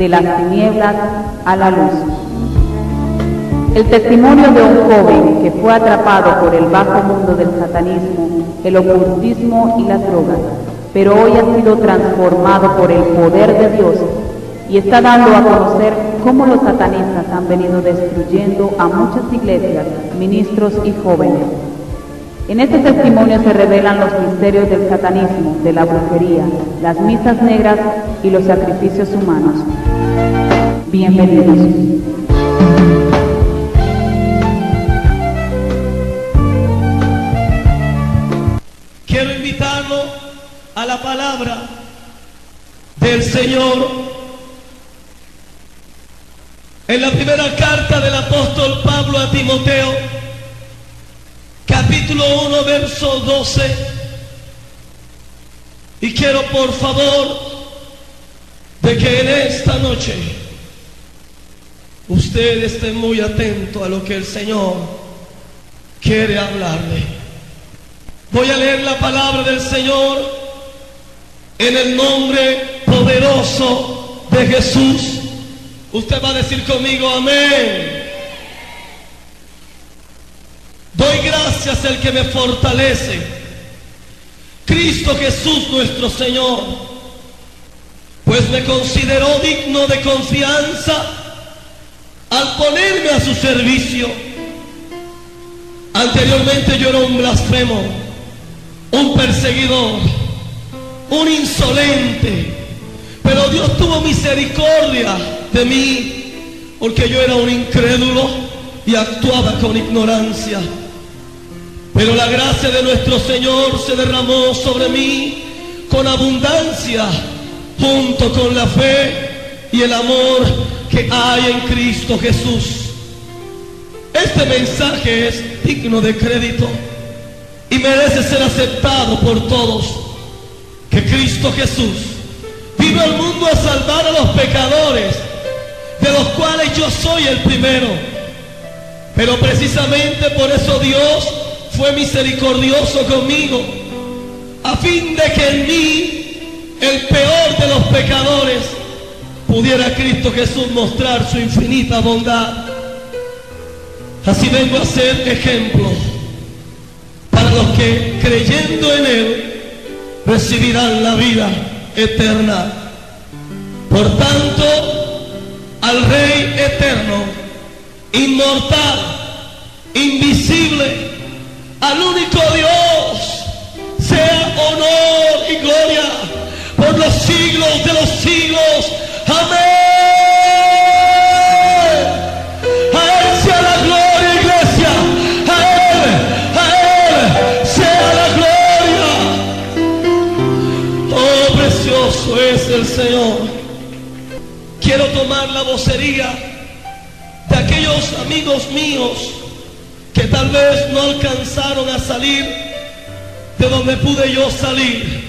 de las tinieblas a la luz. El testimonio de un joven que fue atrapado por el bajo mundo del satanismo, el ocultismo y las drogas, pero hoy ha sido transformado por el poder de Dios y está dando a conocer cómo los satanistas han venido destruyendo a muchas iglesias, ministros y jóvenes. En este testimonio se revelan los misterios del satanismo, de la brujería, las misas negras y los sacrificios humanos. Bienvenidos. Quiero invitarlo a la palabra del Señor. En la primera carta del apóstol Pablo a Timoteo, capítulo 1, verso 12. Y quiero, por favor, de que en esta noche usted esté muy atento a lo que el Señor quiere hablarle. Voy a leer la palabra del Señor en el nombre poderoso de Jesús. Usted va a decir conmigo amén. Doy gracias al que me fortalece, Cristo Jesús nuestro Señor, pues me consideró digno de confianza al ponerme a su servicio. Anteriormente yo era un blasfemo, un perseguidor, un insolente, pero Dios tuvo misericordia de mí, porque yo era un incrédulo y actuaba con ignorancia. Pero la gracia de nuestro Señor se derramó sobre mí con abundancia, junto con la fe y el amor que hay en Cristo Jesús. Este mensaje es digno de crédito y merece ser aceptado por todos, que Cristo Jesús vino al mundo a salvar a los pecadores, de los cuales yo soy el primero. Pero precisamente por eso Dios fue misericordioso conmigo, a fin de que en mí, el peor de los pecadores, pudiera Cristo Jesús mostrar su infinita bondad. Así vengo a ser ejemplo para los que, creyendo en Él, recibirán la vida eterna. Por tanto, al Rey eterno, inmortal, invisible, al único Dios, sea honor y gloria por los siglos de los siglos. Amén. A Él sea la gloria, iglesia. A Él sea la gloria. Oh, precioso es el Señor. Quiero tomar la vocería de aquellos amigos míos que tal vez no alcanzaron a salir de donde pude yo salir,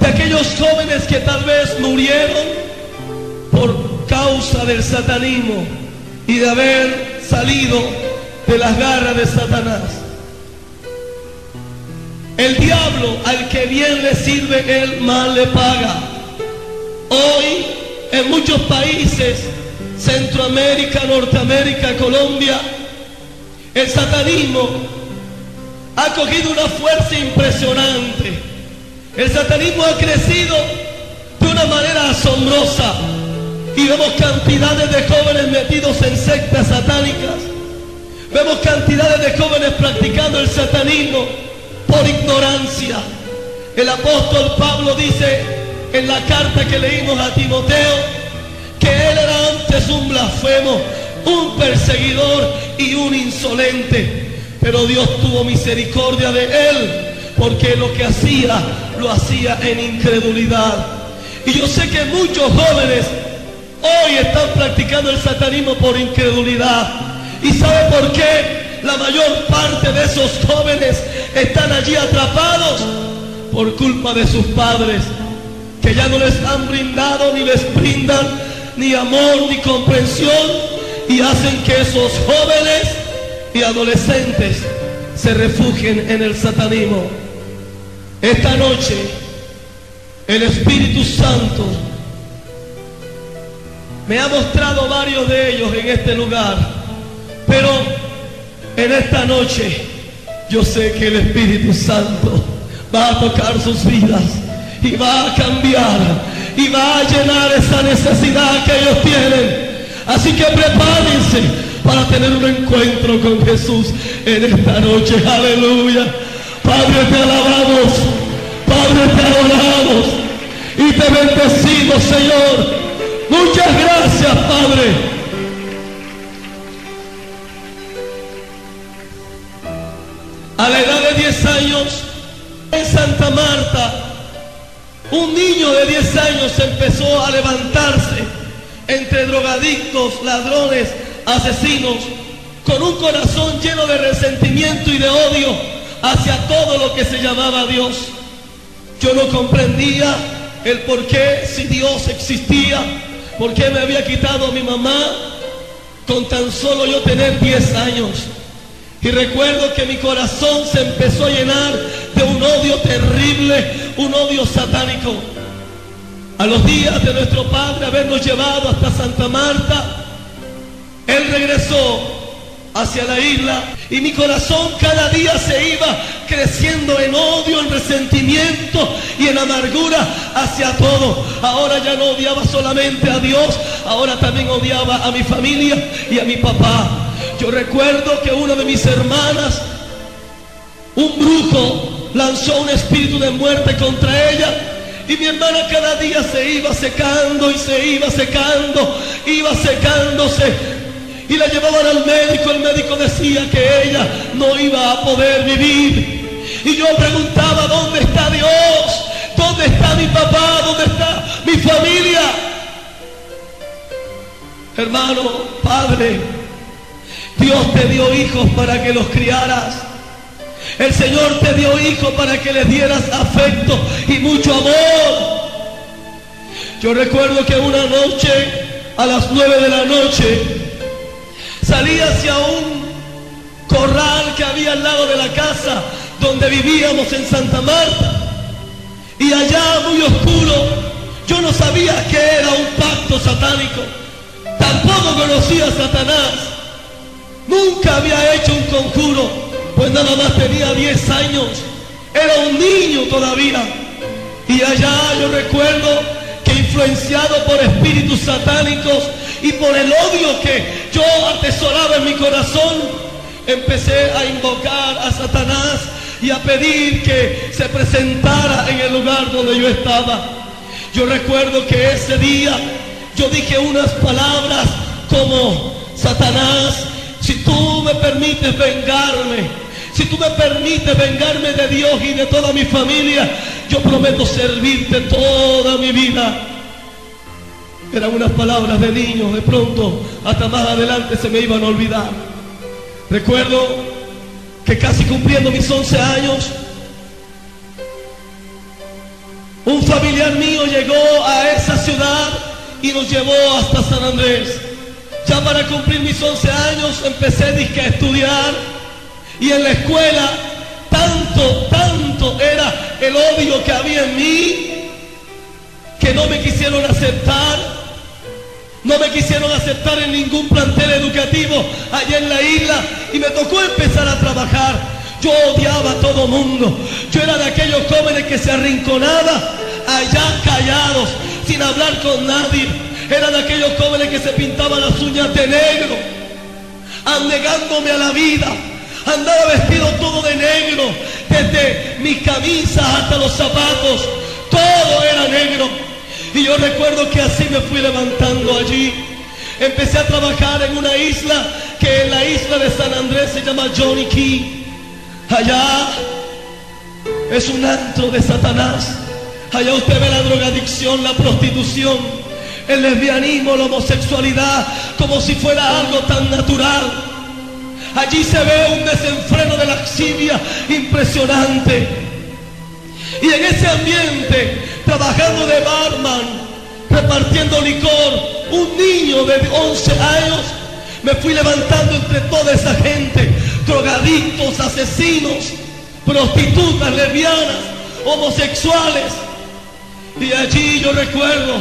de aquellos jóvenes que tal vez murieron por causa del satanismo y de haber salido de las garras de Satanás. El diablo, al que bien le sirve, él mal le paga. Hoy, en muchos países, Centroamérica, Norteamérica, Colombia, el satanismo ha cogido una fuerza impresionante. El satanismo ha crecido de una manera asombrosa y vemos cantidades de jóvenes metidos en sectas satánicas. Vemos cantidades de jóvenes practicando el satanismo por ignorancia. El apóstol Pablo dice en la carta que leímos a Timoteo que él era antes un blasfemo, un perseguidor y un insolente, pero Dios tuvo misericordia de él, porque lo que hacía, lo hacía en incredulidad. Y yo sé que muchos jóvenes hoy están practicando el satanismo por incredulidad. ¿Y sabe por qué? La mayor parte de esos jóvenes están allí atrapados por culpa de sus padres, que ya no les han brindado ni les brindan ni amor ni comprensión, y hacen que esos jóvenes y adolescentes se refugien en el satanismo. Esta noche el Espíritu Santo Me ha mostrado varios de ellos en este lugar. Pero en esta noche yo sé que el Espíritu Santo va a tocar sus vidas y va a cambiar y va a llenar esa necesidad que ellos tienen. Así que prepárense para tener un encuentro con Jesús en esta noche. Aleluya. Padre, te alabamos. Padre, te adoramos y te bendecimos, Señor. Muchas gracias, Padre. A la edad de 10 años, en Santa Marta, un niño de 10 años empezó a levantarse entre drogadictos, ladrones, asesinos, con un corazón lleno de resentimiento y de odio hacia todo lo que se llamaba Dios. Yo no comprendía el por qué, si Dios existía, por qué me había quitado a mi mamá con tan solo yo tener 10 años. Y recuerdo que mi corazón se empezó a llenar de un odio terrible, un odio satánico. A los días de nuestro padre habernos llevado hasta Santa Marta, él regresó hacia la isla y mi corazón cada día se iba creciendo en odio, en resentimiento y en amargura hacia todo. Ahora ya no odiaba solamente a Dios, ahora también odiaba a mi familia y a mi papá. Yo recuerdo que una de mis hermanas, un brujo, lanzó un espíritu de muerte contra ella. Y mi hermana cada día se iba secando y se iba secando, iba secándose. Y la llevaban al médico, el médico decía que ella no iba a poder vivir. Y yo preguntaba, ¿dónde está Dios? ¿Dónde está mi papá? ¿Dónde está mi familia? Hermano, Padre, Dios te dio hijos para que los criaras. El Señor te dio hijos para que les dieras afecto y mucho amor. Yo recuerdo que una noche, a las 9 de la noche, salí hacia un corral que había al lado de la casa donde vivíamos en Santa Marta. Y allá, muy oscuro, yo no sabía que era un pacto satánico. Tampoco conocía a Satanás. Nunca había hecho un conjuro, pues nada más tenía 10 años. Era un niño todavía. Y allá yo recuerdo que, influenciado por espíritus satánicos y por el odio que yo atesoraba en mi corazón, empecé a invocar a Satanás y a pedir que se presentara en el lugar donde yo estaba. Yo recuerdo que ese día yo dije unas palabras como: Satanás, si tú me permites vengarme, si tú me permites vengarme de Dios y de toda mi familia, yo prometo servirte toda mi vida. Eran unas palabras de niños, de pronto hasta más adelante se me iban a olvidar. Recuerdo que casi cumpliendo mis 11 años, un familiar mío llegó a esa ciudad y nos llevó hasta San Andrés. Ya para cumplir mis 11 años empecé a estudiar, y en la escuela tanto era el odio que había en mí que no me quisieron aceptar. No me quisieron aceptar en ningún plantel educativo allá en la isla y me tocó empezar a trabajar. Yo odiaba a todo mundo. Yo era de aquellos jóvenes que se arrinconaba allá callados, sin hablar con nadie. Era de aquellos jóvenes que se pintaban las uñas de negro, anegándome a la vida. Andaba vestido todo de negro, desde mis camisas hasta los zapatos, todo era negro. Y yo recuerdo que así me fui levantando allí. Empecé a trabajar en una isla que en la isla de San Andrés se llama Johnny Key. Allá es un antro de Satanás. Allá usted ve la drogadicción, la prostitución, el lesbianismo, la homosexualidad, como si fuera algo tan natural. Allí se ve un desenfreno de laxivia impresionante. Y en ese ambiente, trabajando de barman, repartiendo licor, un niño de 11 años, me fui levantando entre toda esa gente, drogadictos, asesinos, prostitutas, lesbianas, homosexuales. Y allí yo recuerdo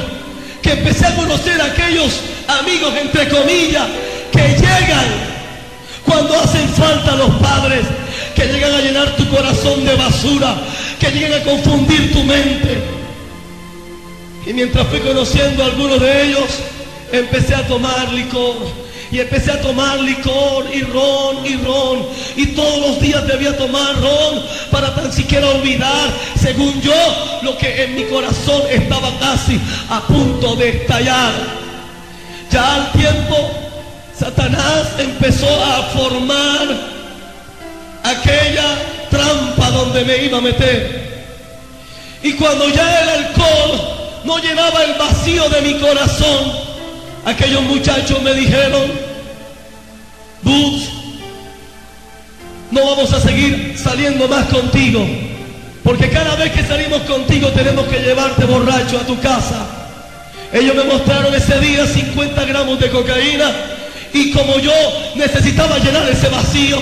que empecé a conocer a aquellos amigos, entre comillas, que llegan cuando hacen falta los padres, que llegan a llenar tu corazón de basura, que llegan a confundir tu mente. Y mientras fui conociendo a algunos de ellos, empecé a tomar licor. Y empecé a tomar licor y ron y ron. Y todos los días debía tomar ron para tan siquiera olvidar, según yo, lo que en mi corazón estaba casi a punto de estallar. Ya al tiempo, Satanás empezó a formar aquella trampa donde me iba a meter. Y cuando ya el alcohol no llenaba el vacío de mi corazón, aquellos muchachos me dijeron: Butch, no vamos a seguir saliendo más contigo, porque cada vez que salimos contigo tenemos que llevarte borracho a tu casa. Ellos me mostraron ese día 50 gramos de cocaína, y como yo necesitaba llenar ese vacío,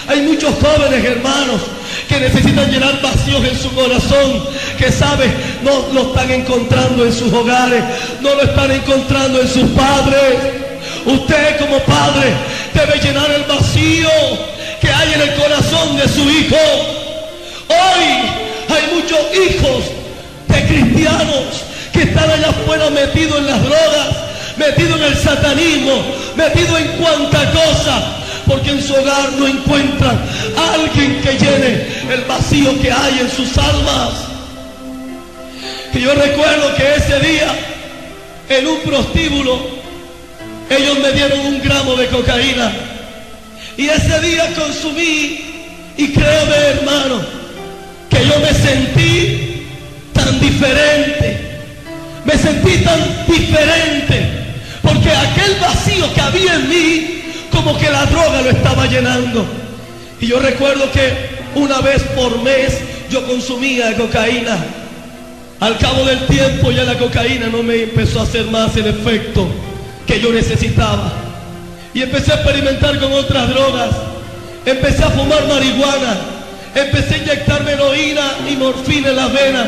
hay muchos jóvenes hermanos que necesitan llenar vacíos en su corazón, que sabes, no lo están encontrando en sus hogares, no lo están encontrando en sus padres. Usted como padre debe llenar el vacío que hay en el corazón de su hijo. Hoy hay muchos hijos de cristianos que están allá afuera metidos en las drogas, metidos en el satanismo, metidos en cuanta cosa, porque en su hogar no encuentran a alguien que llene el vacío que hay en sus almas. Y yo recuerdo que ese día, en un prostíbulo, ellos me dieron 1 gramo de cocaína. Y ese día consumí, y créeme, hermano, que yo me sentí tan diferente. Me sentí tan diferente, porque aquel vacío que había en mí, como que la droga lo estaba llenando. Y yo recuerdo que una vez por mes yo consumía cocaína. Al cabo del tiempo ya la cocaína no me empezó a hacer más el efecto que yo necesitaba. Y empecé a experimentar con otras drogas. Empecé a fumar marihuana. Empecé a inyectarme heroína y morfina en las venas.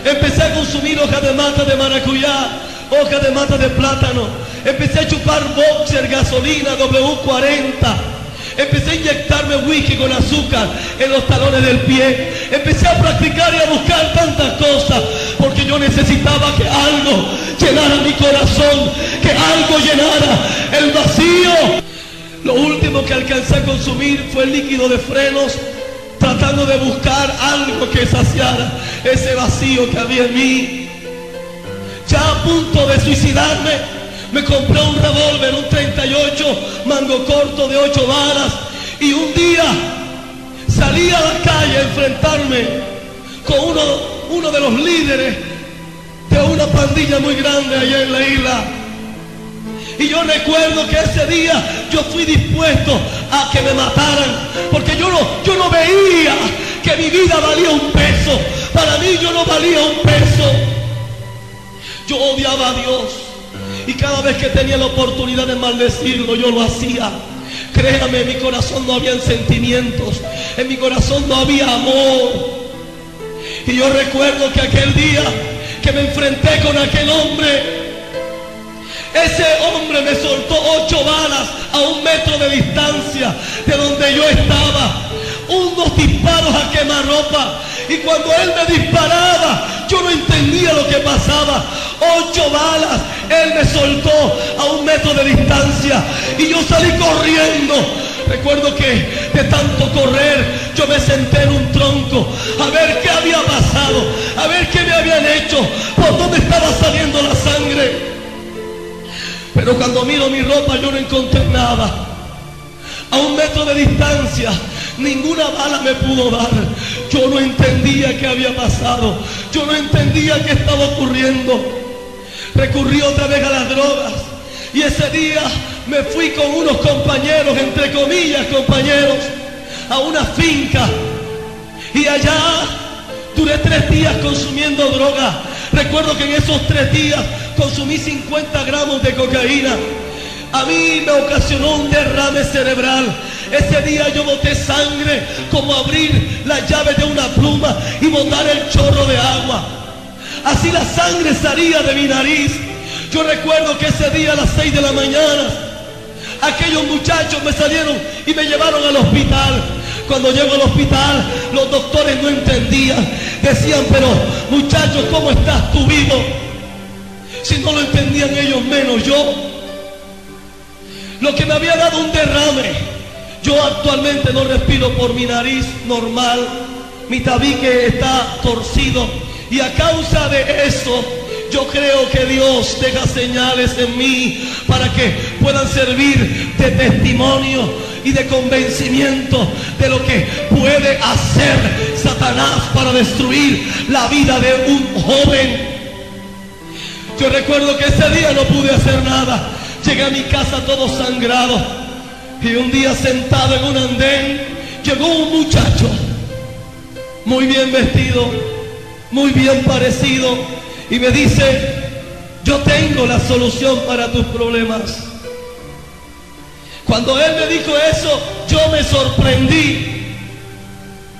Empecé a consumir hojas de mata de maracuyá, hojas de mata de plátano. Empecé a chupar Boxer, gasolina, W40. Empecé a inyectarme whisky con azúcar en los talones del pie. Empecé a practicar y a buscar tantas cosas, porque yo necesitaba que algo llenara mi corazón, que algo llenara el vacío. Lo último que alcancé a consumir fue el líquido de frenos, tratando de buscar algo que saciara ese vacío que había en mí. Ya a punto de suicidarme, me compré un revólver, un 38, mango corto de 8 balas, y un día salí a la calle a enfrentarme con uno de los líderes de una pandilla muy grande allá en la isla. Y yo recuerdo que ese día yo fui dispuesto a que me mataran, porque yo no veía que mi vida valía un peso. Para mí yo no valía un peso. Yo odiaba a Dios, y cada vez que tenía la oportunidad de maldecirlo, yo lo hacía. Créame, en mi corazón no habían sentimientos, en mi corazón no había amor. Y yo recuerdo que aquel día que me enfrenté con aquel hombre, ese hombre me soltó 8 balas a 1 metro de distancia de donde yo estaba. Unos disparos a quemarropa. Y cuando él me disparaba, yo no entendía lo que pasaba. 8 balas, él me soltó a 1 metro de distancia. Y yo salí corriendo. Recuerdo que de tanto correr, yo me senté en un tronco a ver qué había pasado, a ver qué me habían hecho, por dónde estaba saliendo la sangre. Pero cuando miro mi ropa, yo no encontré nada. A 1 metro de distancia, ninguna bala me pudo dar. Yo no entendía qué había pasado. Yo no entendía qué estaba ocurriendo. Recurrí otra vez a las drogas. Y ese día me fui con unos compañeros, entre comillas compañeros, a una finca. Y allá duré 3 días consumiendo droga. Recuerdo que en esos 3 días consumí 50 gramos de cocaína. A mí me ocasionó un derrame cerebral. Ese día yo boté sangre como abrir las llaves de una pluma y botar el chorro de agua. Así la sangre salía de mi nariz. Yo recuerdo que ese día a las 6 de la mañana, aquellos muchachos me salieron y me llevaron al hospital. Cuando llego al hospital, los doctores no entendían. Decían, pero muchachos, ¿cómo estás tú vivo? Si no lo entendían ellos, menos yo. Lo que me había dado un derrame. Yo actualmente no respiro por mi nariz normal. Mi tabique está torcido. Y a causa de eso, yo creo que Dios deja señales en mí para que puedan servir de testimonio y de convencimiento de lo que puede hacer Satanás para destruir la vida de un joven. Yo recuerdo que ese día no pude hacer nada. Llegué a mi casa todo sangrado. Y un día sentado en un andén, llegó un muchacho muy bien vestido, muy bien parecido, y me dice, yo tengo la solución para tus problemas. Cuando él me dijo eso, yo me sorprendí,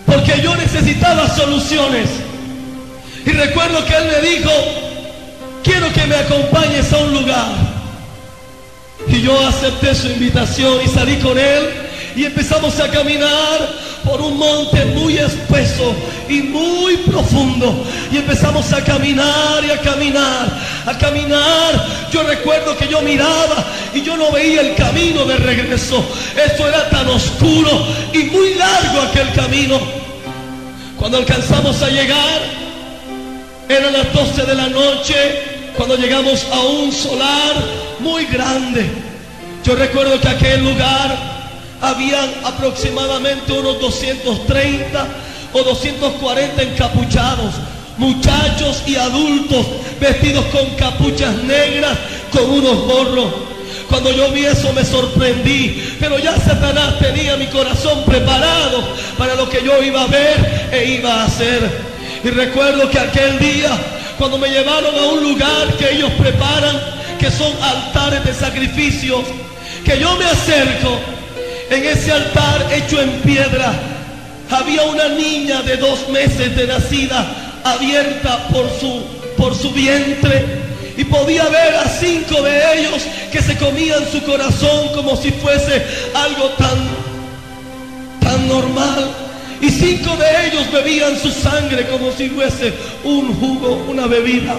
porque yo necesitaba soluciones. Y recuerdo que él me dijo, quiero que me acompañes a un lugar. Y yo acepté su invitación y salí con él y empezamos a caminar por un monte muy espeso y muy profundo. Y empezamos a caminar y a caminar, a caminar. Yo recuerdo que yo miraba y yo no veía el camino de regreso. Eso era tan oscuro y muy largo aquel camino. Cuando alcanzamos a llegar, eran las 12 de la noche. Cuando llegamos a un solar muy grande, yo recuerdo que aquel lugar habían aproximadamente unos 230 o 240 encapuchados, muchachos y adultos vestidos con capuchas negras, con unos gorros. Cuando yo vi eso me sorprendí, pero ya Satanás tenía mi corazón preparado para lo que yo iba a ver e iba a hacer. Y recuerdo que aquel día, cuando me llevaron a un lugar que ellos preparan, que son altares de sacrificios, que yo me acerco, en ese altar hecho en piedra, había una niña de 2 meses de nacida, abierta por su vientre, y podía ver a 5 de ellos que se comían su corazón como si fuese algo tan normal. Y 5 de ellos bebían su sangre como si fuese un jugo, una bebida.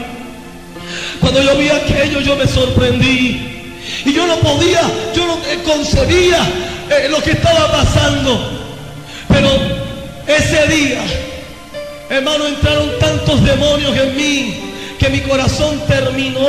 Cuando yo vi aquello, yo me sorprendí. Y yo no concebía lo que estaba pasando. Pero ese día, hermano, entraron tantos demonios en mí que mi corazón terminó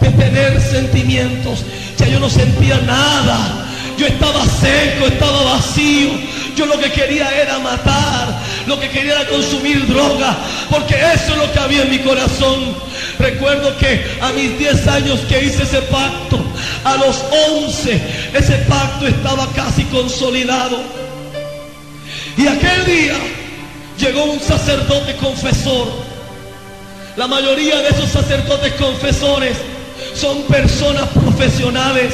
de tener sentimientos. Ya yo no sentía nada. Yo estaba seco, estaba vacío. Yo lo que quería era matar, lo que quería era consumir droga, porque eso es lo que había en mi corazón. Recuerdo que a mis 10 años que hice ese pacto, a los 11 ese pacto estaba casi consolidado. Y aquel día llegó un sacerdote confesor. La mayoría de esos sacerdotes confesores son personas profesionales.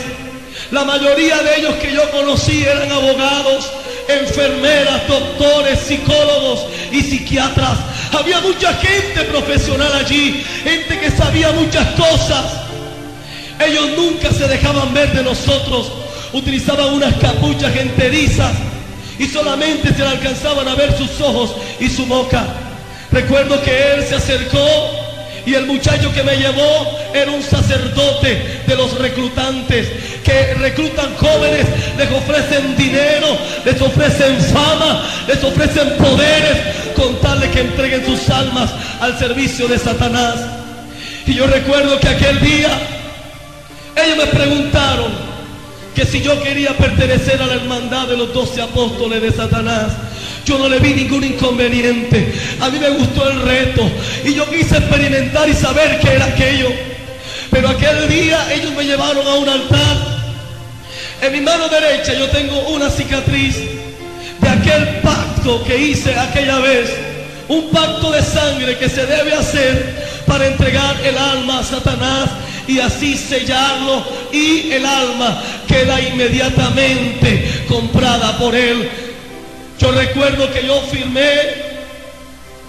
La mayoría de ellos que yo conocí eran abogados, enfermeras, doctores, psicólogos y psiquiatras. Había mucha gente profesional allí, gente que sabía muchas cosas. Ellos nunca se dejaban ver de nosotros. Utilizaban unas capuchas enterizas y solamente se le alcanzaban a ver sus ojos y su boca. Recuerdo que él se acercó y el muchacho que me llevó era un sacerdote de los reclutantes, que reclutan jóvenes, les ofrecen dinero, les ofrecen fama, les ofrecen poderes, con tal de que entreguen sus almas al servicio de Satanás. Y yo recuerdo que aquel día, ellos me preguntaron que si yo quería pertenecer a la hermandad de los 12 apóstoles de Satanás. Yo no le vi ningún inconveniente. A mí me gustó el reto y yo quise experimentar y saber qué era aquello. Pero aquel día ellos me llevaron a un altar. En mi mano derecha yo tengo una cicatriz de aquel pacto que hice aquella vez. Un pacto de sangre que se debe hacer para entregar el alma a Satanás y así sellarlo, y el alma queda inmediatamente comprada por él. Yo recuerdo que yo firmé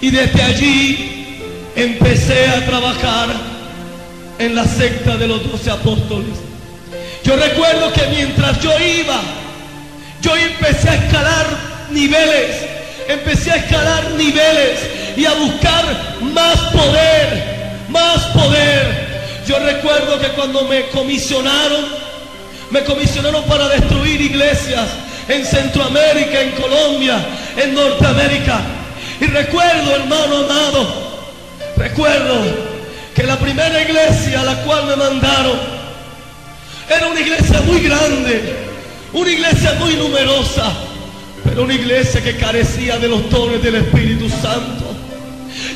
y desde allí empecé a trabajar. en la secta de los 12 apóstoles. Yo recuerdo que mientras yo iba, yo empecé a escalar niveles y a buscar más poder. Yo recuerdo que cuando me comisionaron para destruir iglesias en Centroamérica, en Colombia, en Norteamérica. Y recuerdo, hermano amado, que la primera iglesia a la cual me mandaron era una iglesia muy grande, una iglesia muy numerosa, pero una iglesia que carecía de los dones del Espíritu Santo.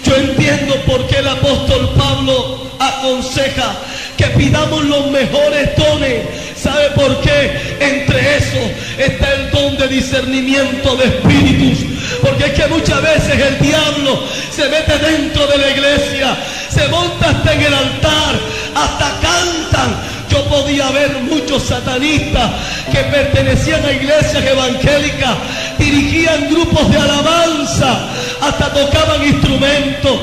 Yo entiendo por qué el apóstol Pablo aconseja que pidamos los mejores dones. ¿Sabe por qué? Entre esos está el don de discernimiento de espíritus. Porque es que muchas veces el diablo se mete dentro de la iglesia, se monta hasta en el altar, hasta cantan. Yo podía ver muchos satanistas que pertenecían a iglesias evangélicas, dirigían grupos de alabanza, hasta tocaban instrumentos.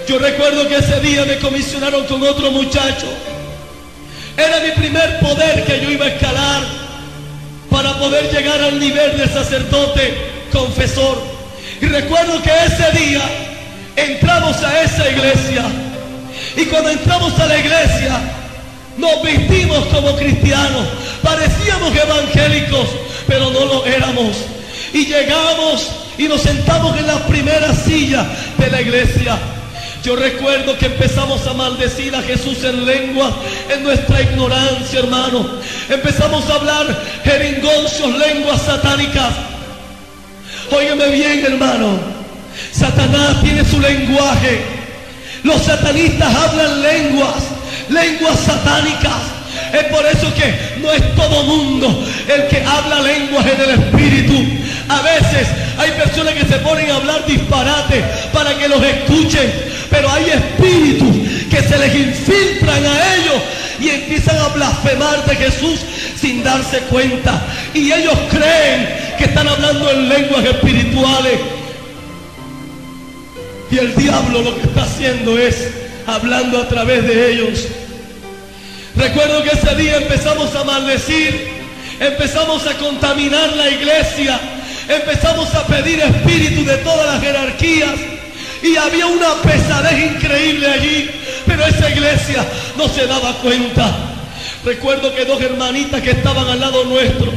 Yo recuerdo que ese día me comisionaron con otro muchacho. Era mi primer poder que yo iba a escalar para poder llegar al nivel de sacerdote confesor. Y recuerdo que ese día entramos a esa iglesia. Y cuando entramos a la iglesia, nos vestimos como cristianos. Parecíamos evangélicos, pero no lo éramos. Y llegamos y nos sentamos en la primera silla de la iglesia. Yo recuerdo que empezamos a maldecir a Jesús en lenguas, en nuestra ignorancia, hermano. Empezamos a hablar jeringoncios, lenguas satánicas. Óigame bien, hermano. Satanás tiene su lenguaje. Los satanistas hablan lenguas satánicas. Es por eso que no es todo mundo el que habla lenguas en el espíritu. A veces hay personas que se ponen a hablar disparate para que los escuchen, pero hay espíritus que se les infiltran a ellos y empiezan a blasfemar de Jesús sin darse cuenta. Y ellos creen que están hablando en lenguas espirituales. Y el diablo lo que está haciendo es hablando a través de ellos. Recuerdo que ese día empezamos a maldecir, empezamos a contaminar la iglesia, empezamos a pedir espíritus de todas las jerarquías y había una pesadez increíble allí, pero esa iglesia no se daba cuenta. Recuerdo que dos hermanitas que estaban al lado nuestro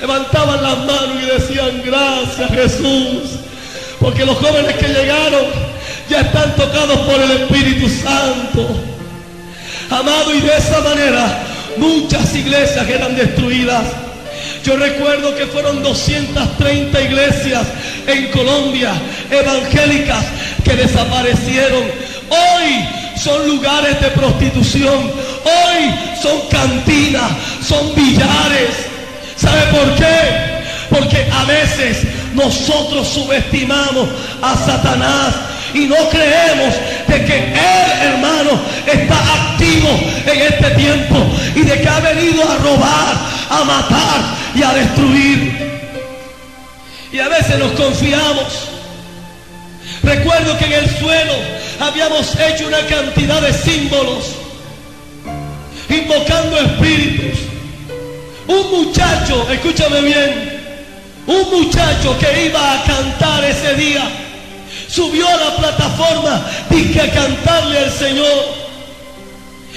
levantaban las manos y decían: gracias, Jesús, porque los jóvenes que llegaron ya están tocados por el Espíritu Santo. Amado, y de esa manera muchas iglesias eran destruidas. Yo recuerdo que fueron 230 iglesias en Colombia, evangélicas, que desaparecieron. Hoy son lugares de prostitución, hoy son cantinas, son billares. ¿Sabe por qué? Porque a veces nosotros subestimamos a Satanás y no creemos de que Él, hermano, está activo en este tiempo y de que ha venido a robar, a matar y a destruir. Y a veces nos confiamos. Recuerdo que en el suelo habíamos hecho una cantidad de símbolos, invocando espíritus. Un muchacho, escúchame bien, un muchacho que iba a cantar ese día, subió a la plataforma y que a cantarle al Señor.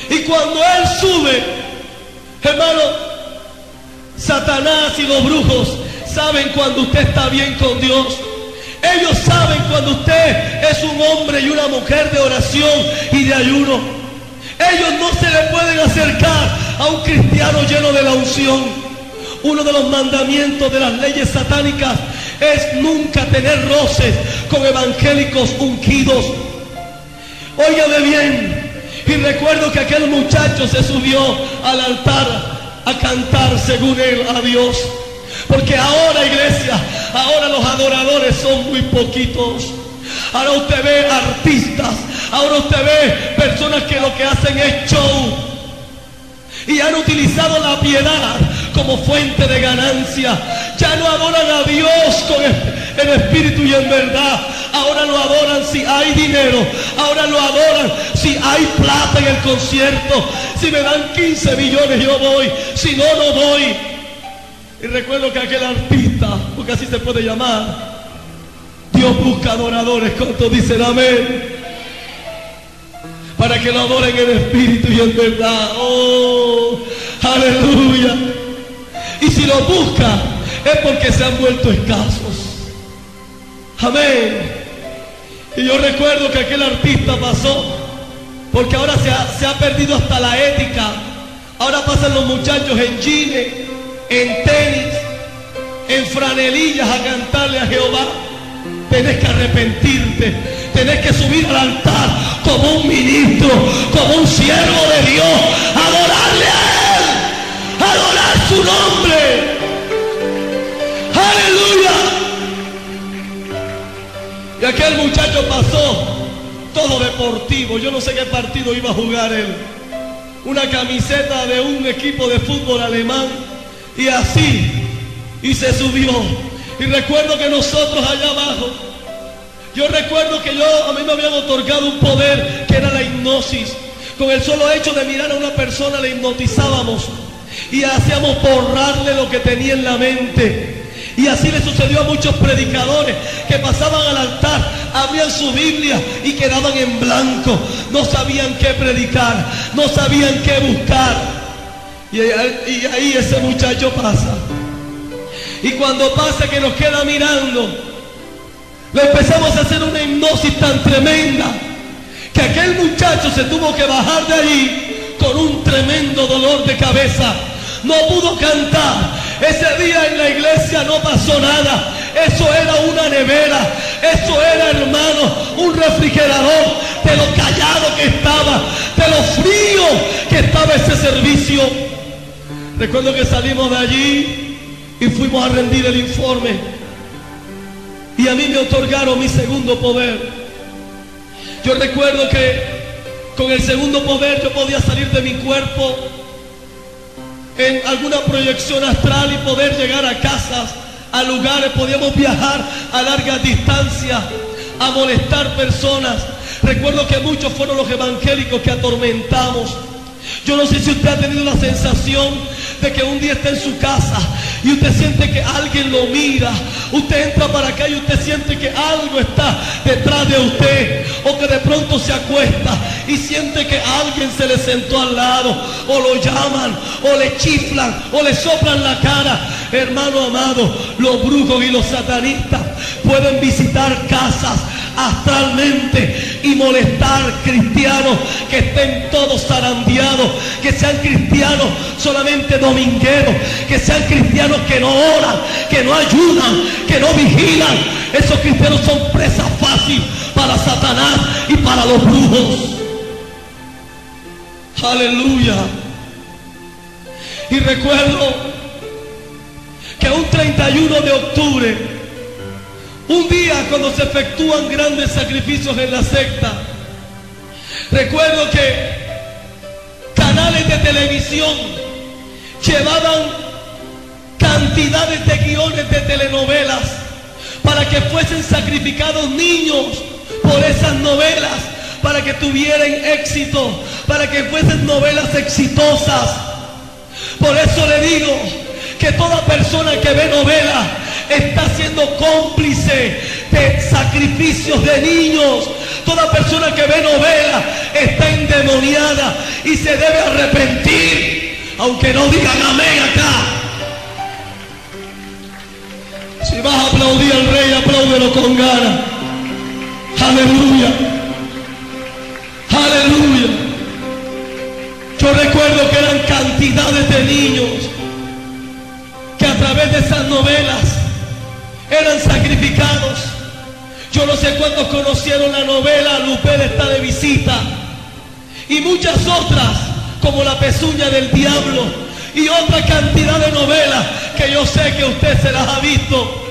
Y cuando él sube, hermano, Satanás y los brujos saben cuando usted está bien con Dios. Ellos saben cuando usted es un hombre y una mujer de oración y de ayuno. Ellos no se le pueden acercar a un cristiano lleno de la unción. Uno de los mandamientos de las leyes satánicas es nunca tener roces con evangélicos ungidos. Óigame bien. Y recuerdo que aquel muchacho se subió al altar a cantar según él a Dios. Porque ahora, iglesia, ahora los adoradores son muy poquitos. Ahora usted ve artistas, ahora usted ve personas que lo que hacen es show. Y han utilizado la piedad como fuente de ganancia. Ya no adoran a Dios en espíritu y en verdad. ahora lo adoran si hay dinero, ahora lo adoran si hay plata en el concierto. Si me dan 15 millones yo voy, si no, no voy. Y recuerdo que aquel artista, porque así se puede llamar, Dios busca adoradores. ¿Cuántos dicen amén? Para que lo adoren en espíritu y en verdad. Oh, aleluya. Y si lo busca es porque se han vuelto escasos. Amén. Y yo recuerdo que aquel artista pasó, porque ahora se ha perdido hasta la ética. Ahora pasan los muchachos en jeans, en tenis, en franelillas a cantarle a Jehová. Tenés que arrepentirte, tenés que subir al altar como un ministro, como un siervo de Dios, adorarle a Él, adorar su nombre. Aleluya. Y aquel muchacho pasó todo deportivo, yo no sé qué partido iba a jugar él, una camiseta de un equipo de fútbol alemán, y así, y se subió. Y recuerdo que nosotros allá abajo, yo recuerdo que a mí me habían otorgado un poder que era la hipnosis. Con el solo hecho de mirar a una persona le hipnotizábamos y hacíamos borrarle lo que tenía en la mente. Y así le sucedió a muchos predicadores que pasaban al altar, abrían su Biblia y quedaban en blanco. No sabían qué predicar, no sabían qué buscar. Y ahí ese muchacho pasa. Y cuando pasa que nos queda mirando, le empezamos a hacer una hipnosis tan tremenda que aquel muchacho se tuvo que bajar de allí con un tremendo dolor de cabeza. No pudo cantar. Ese día en la iglesia no pasó nada. Eso era una nevera. Eso era, hermano, un refrigerador de lo callado que estaba, de lo frío que estaba ese servicio. Recuerdo que salimos de allí y fuimos a rendir el informe. Y a mí me otorgaron mi segundo poder. Yo recuerdo que con el segundo poder yo podía salir de mi cuerpo en alguna proyección astral y poder llegar a casas, a lugares. Podíamos viajar a largas distancias, a molestar personas. Recuerdo que muchos fueron los evangélicos que atormentamos. Yo no sé si usted ha tenido la sensación de que un día está en su casa y usted siente que alguien lo mira. Usted entra para acá y usted siente que algo está detrás de usted. O que de pronto se acuesta y siente que alguien se le sentó al lado. O lo llaman, o le chiflan, o le soplan la cara. Hermano amado, los brujos y los satanistas pueden visitar casas astralmente y molestar cristianos que estén todos zarandeados, que sean cristianos solamente domingueros, que sean cristianos que no oran, que no ayudan, que no vigilan. Esos cristianos son presa fácil para Satanás y para los brujos. Aleluya. Y recuerdo que un 31 de octubre, un día cuando se efectúan grandes sacrificios en la secta, recuerdo que canales de televisión llevaban cantidades de guiones de telenovelas para que fuesen sacrificados niños por esas novelas, para que tuvieran éxito, para que fuesen novelas exitosas. Por eso le digo que toda persona que ve novelas está siendo cómplice de sacrificios de niños. Toda persona que ve novelas está endemoniada y se debe arrepentir, aunque no digan amén acá. Si vas a aplaudir al rey, apláudelo con ganas. Aleluya, aleluya. Yo recuerdo que eran cantidades de niños que a través de esas novelas eran sacrificados. Yo no sé cuántos conocieron la novela Lupel está de visita, y muchas otras como La pezuña del diablo, y otra cantidad de novelas que yo sé que usted se las ha visto.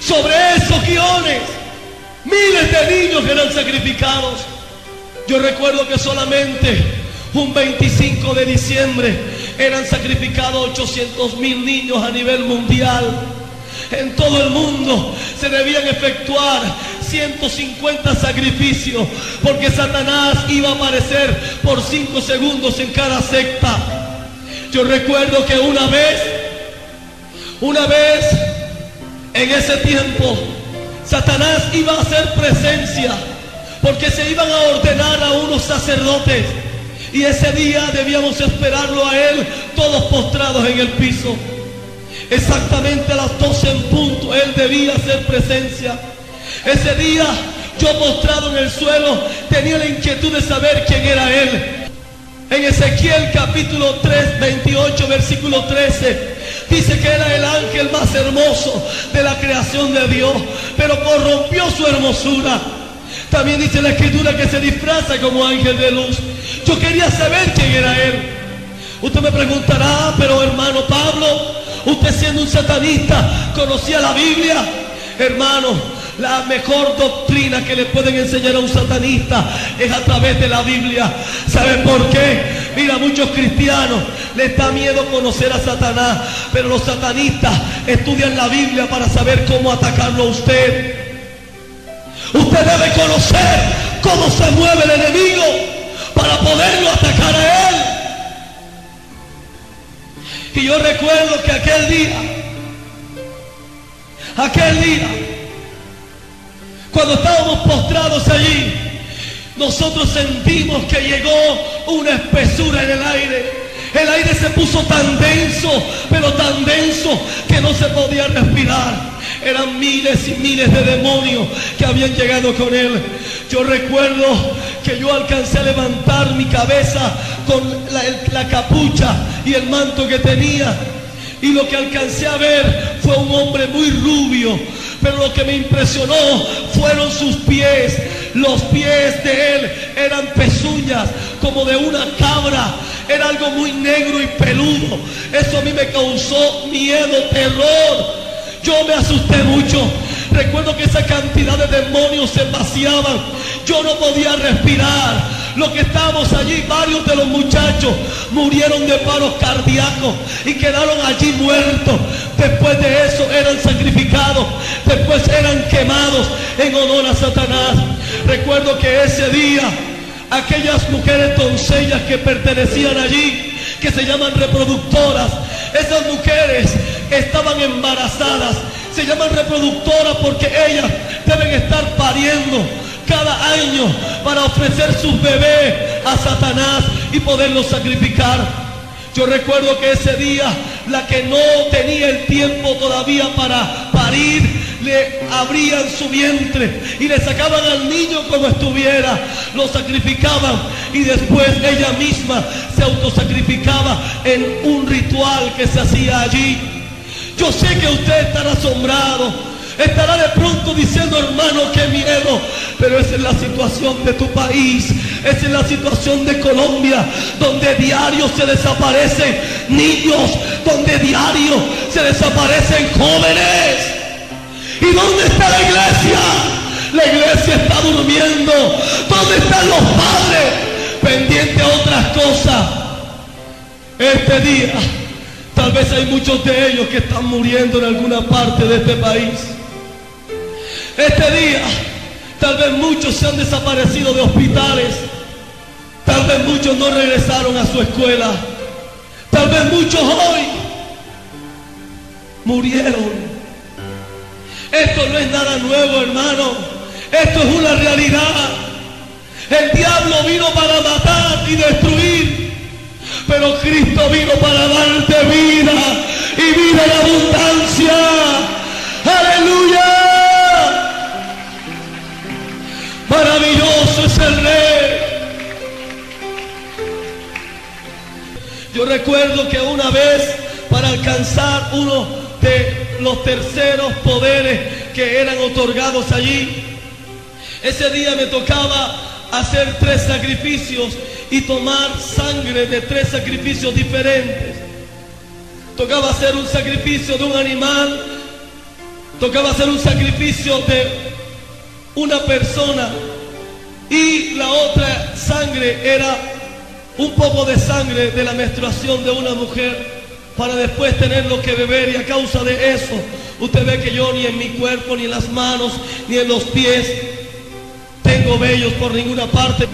Sobre esos guiones, miles de niños eran sacrificados. Yo recuerdo que solamente un 25 de diciembre eran sacrificados 800,000 niños a nivel mundial. En todo el mundo se debían efectuar 150 sacrificios, porque Satanás iba a aparecer por 5 segundos en cada secta. Yo recuerdo que una vez, en ese tiempo, Satanás iba a hacer presencia, porque se iban a ordenar a unos sacerdotes, y ese día debíamos esperarlo a él, todos postrados en el piso. Exactamente a las 12 en punto, él debía hacer presencia. Ese día, yo postrado en el suelo, tenía la inquietud de saber quién era él. En Ezequiel capítulo 3, 28, versículo 13, dice que era el ángel más hermoso de la creación de Dios, pero corrompió su hermosura. También dice la escritura que se disfraza como ángel de luz. Yo quería saber quién era él. Usted me preguntará, pero hermano Pablo, usted siendo un satanista, ¿conocía la Biblia? Hermano, la mejor doctrina que le pueden enseñar a un satanista es a través de la Biblia. ¿Saben por qué? Mira, a muchos cristianos les da miedo conocer a Satanás, pero los satanistas estudian la Biblia para saber cómo atacarlo a usted. Usted debe conocer cómo se mueve el enemigo para poderlo atacar a él. Y yo recuerdo que aquel día, cuando estábamos postrados allí, nosotros sentimos que llegó una espesura en el aire. El aire se puso tan denso, pero tan denso que no se podía respirar. Eran miles y miles de demonios que habían llegado con él. Yo recuerdo que yo alcancé a levantar mi cabeza con la capucha y el manto que tenía, y lo que alcancé a ver fue un hombre muy rubio, pero lo que me impresionó fueron sus pies. Los pies de él eran pezuñas como de una cabra. Era algo muy negro y peludo. Eso a mí me causó miedo, terror. Yo me asusté mucho. Recuerdo que esa cantidad de demonios se vaciaban. Yo no podía respirar. Los que estábamos allí, varios de los muchachos murieron de paros cardíacos y quedaron allí muertos. Después de eso eran sacrificados, después eran quemados en honor a Satanás. Recuerdo que ese día, aquellas mujeres doncellas que pertenecían allí, que se llaman reproductoras, esas mujeres estaban embarazadas. Se llaman reproductoras porque ellas deben estar pariendo cada año para ofrecer sus bebés a Satanás y poderlos sacrificar. Yo recuerdo que ese día, la que no tenía el tiempo todavía para parir, le abrían su vientre y le sacaban al niño como estuviera, lo sacrificaban, y después ella misma se autosacrificaba en un ritual que se hacía allí. Yo sé que usted estará asombrado, estará de pronto diciendo, hermano, qué miedo, pero esa es la situación de tu país, esa es la situación de Colombia, donde diario se desaparecen niños, donde diario se desaparecen jóvenes. ¿Y dónde está la iglesia? La iglesia está durmiendo. ¿Dónde están los padres? Pendientes a otras cosas. Este día, tal vez hay muchos de ellos que están muriendo en alguna parte de este país. Este día, tal vez muchos se han desaparecido de hospitales. Tal vez muchos no regresaron a su escuela. Tal vez muchos hoy murieron. Esto no es nada nuevo, hermano. Esto es una realidad. El diablo vino para matar y destruir, pero Cristo vino para darte vida y vida en abundancia. ¡Aleluya! Maravilloso es el Rey. Yo recuerdo que una vez, para alcanzar uno de los terceros poderes que eran otorgados allí, ese día me tocaba hacer 3 sacrificios y tomar sangre de 3 sacrificios diferentes. Tocaba hacer un sacrificio de un animal, tocaba hacer un sacrificio de una persona, y la otra sangre era un poco de sangre de la menstruación de una mujer, para después tener lo que beber, y a causa de eso Usted ve que yo ni en mi cuerpo, ni en las manos, ni en los pies tengo vellos por ninguna parte.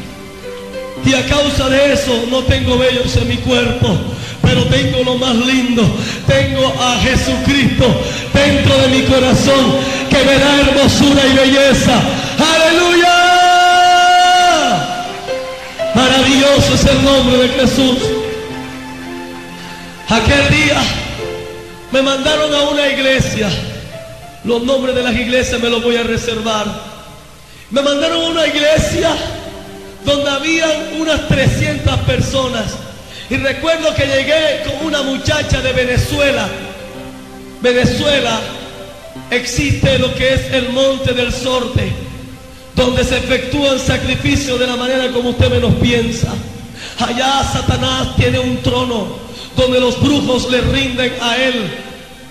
Y a causa de eso no tengo vellos en mi cuerpo, pero tengo lo más lindo. Tengo a Jesucristo dentro de mi corazón que me da hermosura y belleza. ¡Aleluya! Maravilloso es el nombre de Jesús. Aquel día me mandaron a una iglesia. Los nombres de las iglesias me los voy a reservar. Me mandaron a una iglesia donde habían unas 300 personas. Y recuerdo que llegué con una muchacha de Venezuela. Venezuela existe lo que es el Monte del Sorte, donde se efectúan sacrificios de la manera como usted menos piensa. Allá Satanás tiene un trono donde los brujos le rinden a él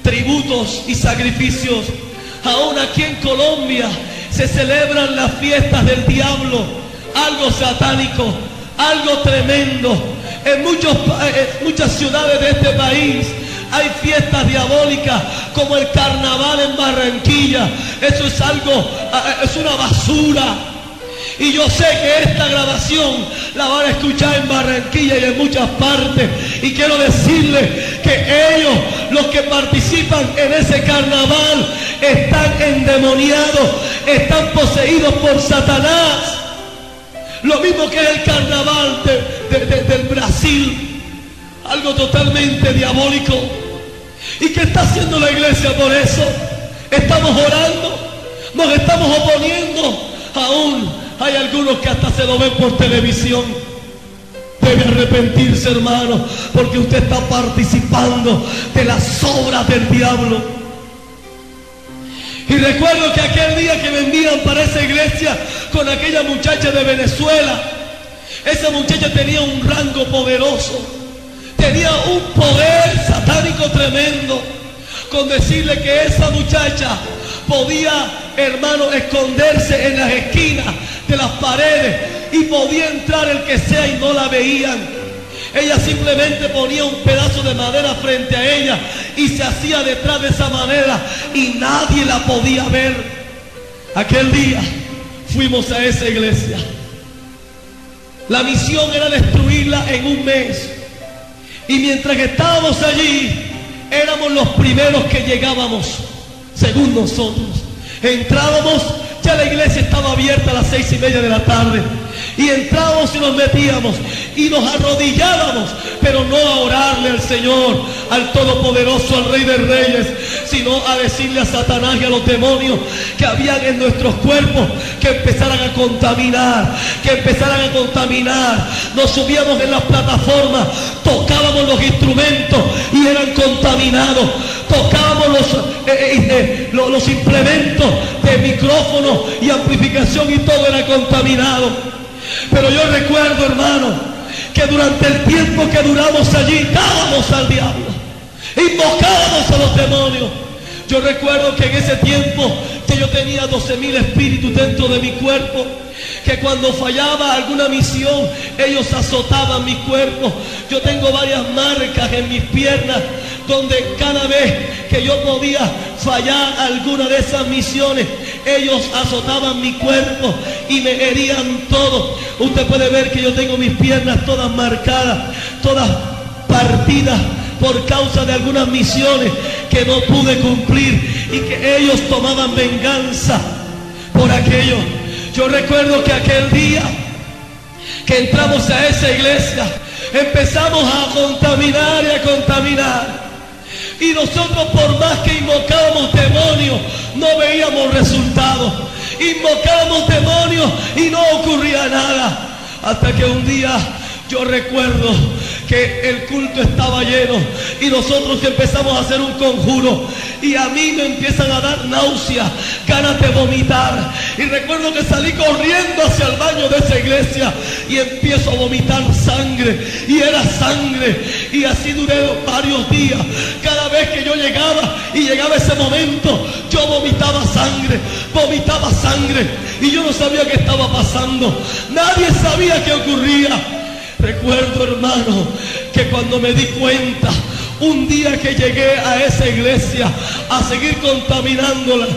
tributos y sacrificios. Aún aquí en Colombia se celebran las fiestas del diablo, algo satánico, algo tremendo. En muchas ciudades de este país hay fiestas diabólicas, como el carnaval en Barranquilla. Eso es algo, es una basura. Y yo sé que esta grabación la van a escuchar en Barranquilla y en muchas partes. Y quiero decirles que ellos, los que participan en ese carnaval, están endemoniados, están poseídos por Satanás. Lo mismo que es el carnaval del Brasil, algo totalmente diabólico. ¿Y qué está haciendo la iglesia por eso? Estamos orando, nos estamos oponiendo. Aún hay algunos que hasta se lo ven por televisión. Debe arrepentirse, hermano, porque usted está participando de las obras del diablo. Y recuerdo que aquel día que me envían para esa iglesia con aquella muchacha de Venezuela, esa muchacha tenía un rango poderoso, tenía un poder satánico tremendo. Con decirle que esa muchacha podía, hermano, esconderse en las esquinas de las paredes y podía entrar el que sea y no la veían. Ella simplemente ponía un pedazo de madera frente a ella y se hacía detrás de esa madera y nadie la podía ver. Aquel día fuimos a esa iglesia. La misión era destruirla en un mes. Y mientras que estábamos allí, éramos los primeros que llegábamos, según nosotros. Entrábamos, ya la iglesia estaba abierta a las 6:30 de la tarde. Y entrábamos y nos metíamos y nos arrodillábamos, pero no a orarle al Señor, al Todopoderoso, al Rey de Reyes, sino a decirle a Satanás y a los demonios que habían en nuestros cuerpos que empezaran a contaminar, Nos subíamos en las plataformas, tocábamos los instrumentos y eran contaminados. Tocábamos los implementos de micrófono y amplificación y todo era contaminado. Pero yo recuerdo, hermano, que durante el tiempo que duramos allí, dábamos al diablo, invocábamos a los demonios. Yo recuerdo que en ese tiempo que yo tenía 12,000 espíritus dentro de mi cuerpo, que cuando fallaba alguna misión, ellos azotaban mi cuerpo. Yo tengo varias marcas en mis piernas, donde cada vez que yo podía fallar alguna de esas misiones, ellos azotaban mi cuerpo y me herían todo. Usted puede ver que yo tengo mis piernas todas marcadas, todas partidas por causa de algunas misiones que no pude cumplir y que ellos tomaban venganza por aquello. Yo recuerdo que aquel día que entramos a esa iglesia, empezamos a contaminar y a contaminar. Y nosotros, por más que invocábamos demonios, no veíamos resultados. Invocábamos demonios y no ocurría nada. Hasta que un día yo recuerdo que el culto estaba lleno y nosotros empezamos a hacer un conjuro y a mí me empiezan a dar náuseas, ganas de vomitar. Y recuerdo que salí corriendo hacia el baño de esa iglesia y empiezo a vomitar sangre, y era sangre, y así duré varios días. Cada vez que yo llegaba y llegaba ese momento, yo vomitaba sangre, y yo no sabía qué estaba pasando. Nadie sabía qué ocurría. Recuerdo, hermano, que cuando me di cuenta, Un día que llegué a esa iglesia a seguir contaminándola,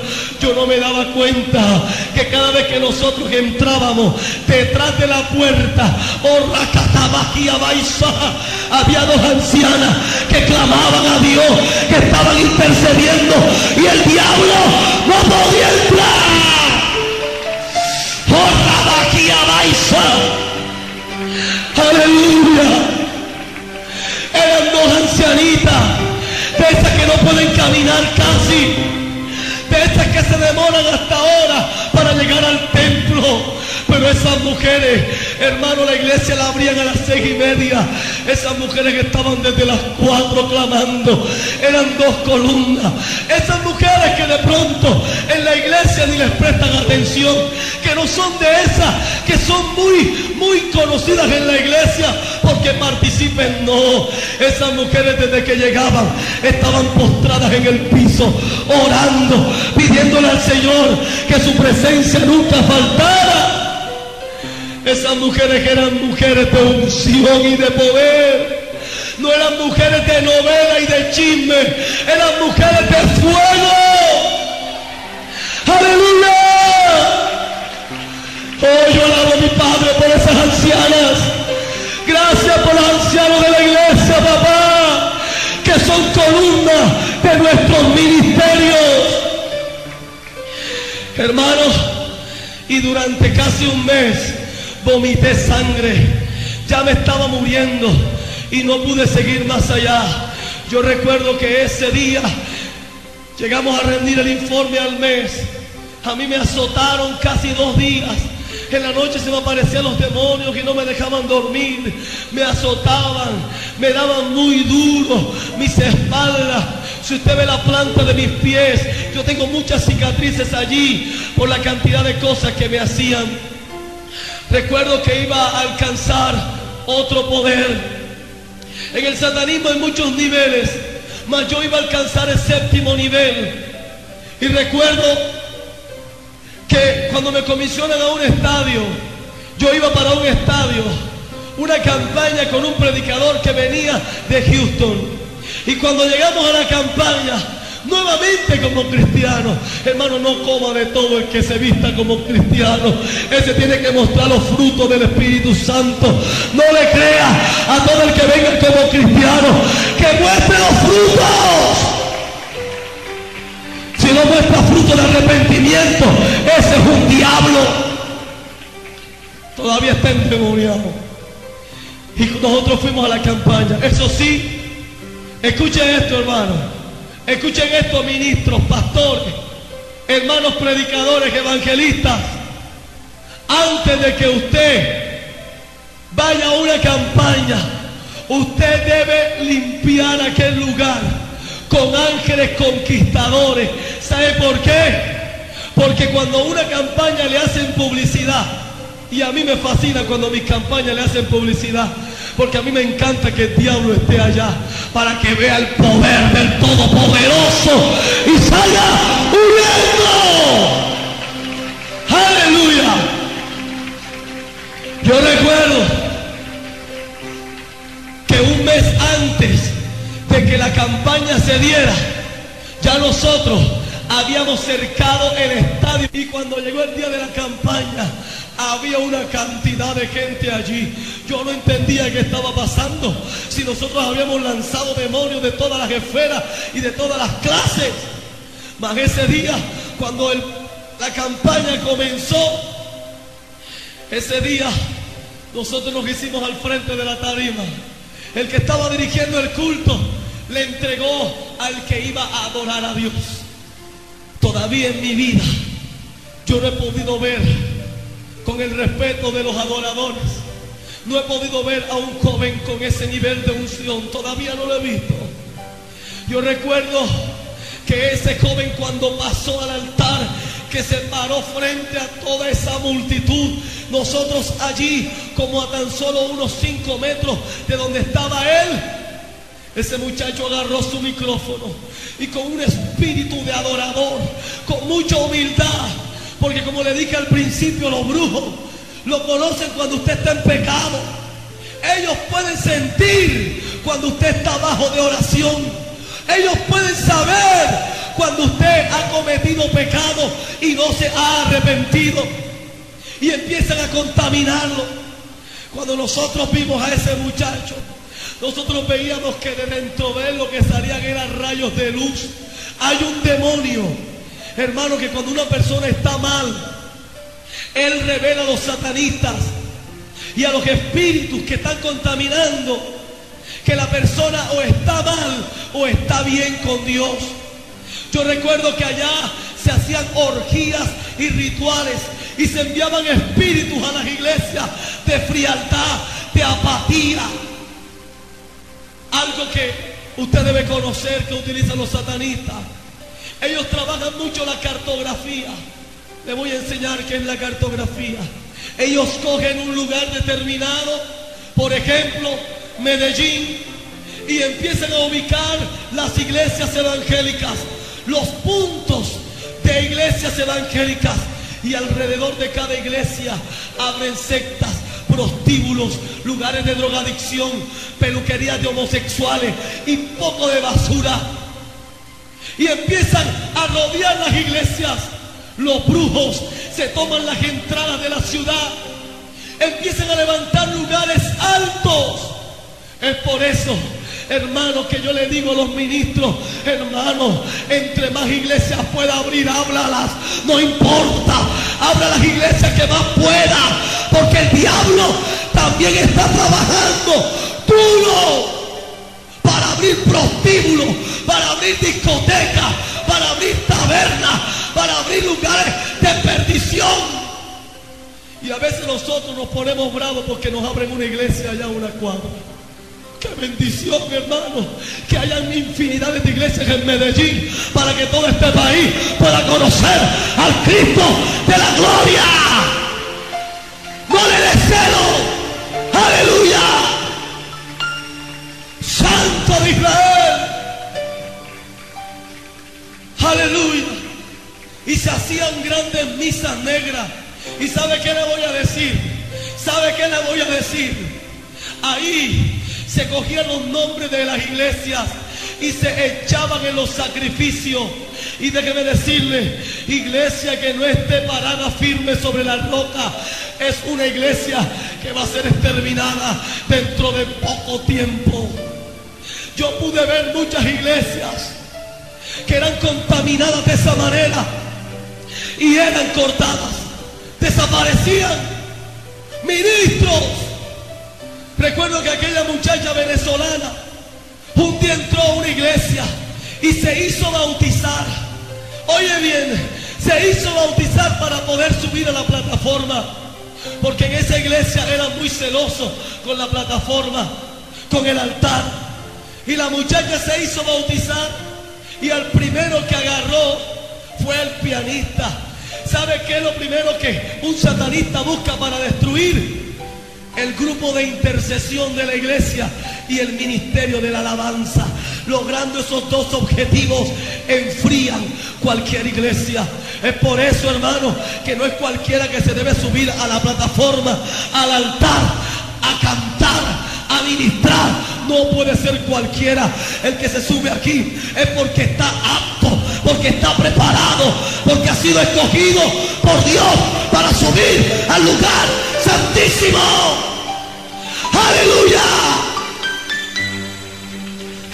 yo no me daba cuenta que cada vez que nosotros entrábamos detrás de la puerta, había dos ancianas que clamaban a Dios, que estaban intercediendo y el diablo no podía entrar. Aleluya. Eran dos ancianitas, de esas que no pueden caminar casi, de esas que se demoran hasta ahora para llegar al templo. Pero esas mujeres, hermano, la iglesia la abrían a las 6:30. Esas mujeres que estaban desde las 4 clamando, eran 2 columnas. Esas mujeres que de pronto en la iglesia ni les prestan atención, que no son de esas que son muy conocidas en la iglesia porque participen, no. Esas mujeres desde que llegaban estaban postradas en el piso, orando, pidiéndole al Señor que su presencia nunca faltara. Esas mujeres que eran mujeres de unción y de poder, no eran mujeres de novela y de chisme, eran mujeres de fuego. ¡Aleluya! Oh, yo alabo a mi Padre por esas ancianas. Gracias por los ancianos de la iglesia, papá, que son columnas de nuestros ministerios. Hermanos, y durante casi un mes vomité sangre, ya me estaba muriendo y no pude seguir más allá. Yo recuerdo que ese día llegamos a rendir el informe al mes. A mí me azotaron casi 2 días. En la noche se me aparecían los demonios y no me dejaban dormir. Me azotaban, me daban muy duro mis espaldas. Si usted ve la planta de mis pies, yo tengo muchas cicatrices allí por la cantidad de cosas que me hacían. Recuerdo que iba a alcanzar otro poder. En el satanismo hay muchos niveles, mas yo iba a alcanzar el 7º nivel. Y recuerdo que cuando me comisionan a un estadio, yo iba para un estadio, una campaña con un predicador que venía de Houston. Y cuando llegamos a la campaña, nuevamente como cristiano, hermano, no coma de todo el que se vista como cristiano. Ese tiene que mostrar los frutos del Espíritu Santo. No le crea a todo el que venga como cristiano, que muestre los frutos. Si no muestra fruto de arrepentimiento, ese es un diablo. Todavía está endemoniado. Y nosotros fuimos a la campaña. Eso sí, escuchen esto, hermano. Escuchen esto, ministros, pastores, hermanos predicadores, evangelistas. Antes de que usted vaya a una campaña, usted debe limpiar aquel lugar con ángeles conquistadores. ¿Sabe por qué? Porque cuando a una campaña le hacen publicidad, y a mí me fascina cuando mis campañas le hacen publicidad, porque a mí me encanta que el diablo esté allá para que vea el poder del Todopoderoso y salga huyendo. ¡Aleluya! Yo recuerdo que un mes antes de que la campaña se diera, ya nosotros habíamos cercado el estadio, y cuando llegó el día de la campaña había una cantidad de gente allí. Yo no entendía qué estaba pasando, si nosotros habíamos lanzado demonios de todas las esferas y de todas las clases. Mas ese día, cuando la campaña comenzó, ese día nosotros nos hicimos al frente de la tarima. El que estaba dirigiendo el culto le entregó al que iba a adorar a Dios. Todavía en mi vida yo no he podido ver, con el respeto de los adoradores, no he podido ver a un joven con ese nivel de unción. Todavía no lo he visto. Yo recuerdo que ese joven, cuando pasó al altar, que se paró frente a toda esa multitud, nosotros allí como a tan solo unos 5 metros de donde estaba él, ese muchacho agarró su micrófono y con un espíritu de adorador, con mucha humildad, porque como le dije al principio, los brujos lo conocen cuando usted está en pecado. Ellos pueden sentir cuando usted está bajo de oración. Ellos pueden saber cuando usted ha cometido pecado y no se ha arrepentido. Y empiezan a contaminarlo. Cuando nosotros vimos a ese muchacho, nosotros veíamos que de dentro de él lo que salían eran rayos de luz. Hay un demonio, hermano, que cuando una persona está mal, él revela a los satanistas y a los espíritus que están contaminando que la persona o está mal o está bien con Dios. Yo recuerdo que allá se hacían orgías y rituales y se enviaban espíritus a las iglesias de frialdad, de apatía. Algo que usted debe conocer que utilizan los satanistas. Ellos trabajan mucho la cartografía. Le voy a enseñar qué es la cartografía. Ellos cogen un lugar determinado, por ejemplo, Medellín, y empiezan a ubicar las iglesias evangélicas, los puntos de iglesias evangélicas, y alrededor de cada iglesia abren sectas, prostíbulos, lugares de drogadicción, peluquerías de homosexuales y poco de basura. Y empiezan a rodear las iglesias. Los brujos se toman las entradas de la ciudad, empiezan a levantar lugares altos. Es por eso, hermano, que yo le digo a los ministros, hermano, entre más iglesias pueda abrir, ábralas, no importa, abra las iglesias que más pueda, porque el diablo también está trabajando duro para abrir prostíbulos, para abrir discotecas, para abrir tabernas, para abrir lugares de perdición. Y a veces nosotros nos ponemos bravos porque nos abren una iglesia allá a una cuadra. ¡Qué bendición, hermano! Que hayan infinidades de iglesias en Medellín para que todo este país pueda conocer al Cristo de la gloria. ¡No le des celo! ¡Aleluya! ¡Santo de Israel! ¡Aleluya! Y se hacían grandes misas negras. ¿Y sabe qué le voy a decir? ¿Sabe qué le voy a decir? Ahí se cogían los nombres de las iglesias y se echaban en los sacrificios. Y déjeme decirle, iglesia que no esté parada firme sobre la roca es una iglesia que va a ser exterminada dentro de poco tiempo. Yo pude ver muchas iglesias que eran contaminadas de esa manera y eran cortadas, desaparecían ministros. Recuerdo que aquella muchacha venezolana un día entró a una iglesia y se hizo bautizar. Oye bien, se hizo bautizar para poder subir a la plataforma, porque en esa iglesia eran muy celosos con la plataforma, con el altar. Y la muchacha se hizo bautizar y al primero que agarró fue el pianista. ¿Sabe qué es lo primero que un satanista busca para destruir? El grupo de intercesión de la iglesia y el ministerio de la alabanza. Logrando esos dos objetivos, enfrían cualquier iglesia. Es por eso, hermano, que no es cualquiera que se debe subir a la plataforma, al altar, a cantar, a ministrar. No puede ser cualquiera el que se sube aquí. Es porque está apto, porque está preparado, porque ha sido escogido por Dios para subir al lugar santísimo. ¡Aleluya!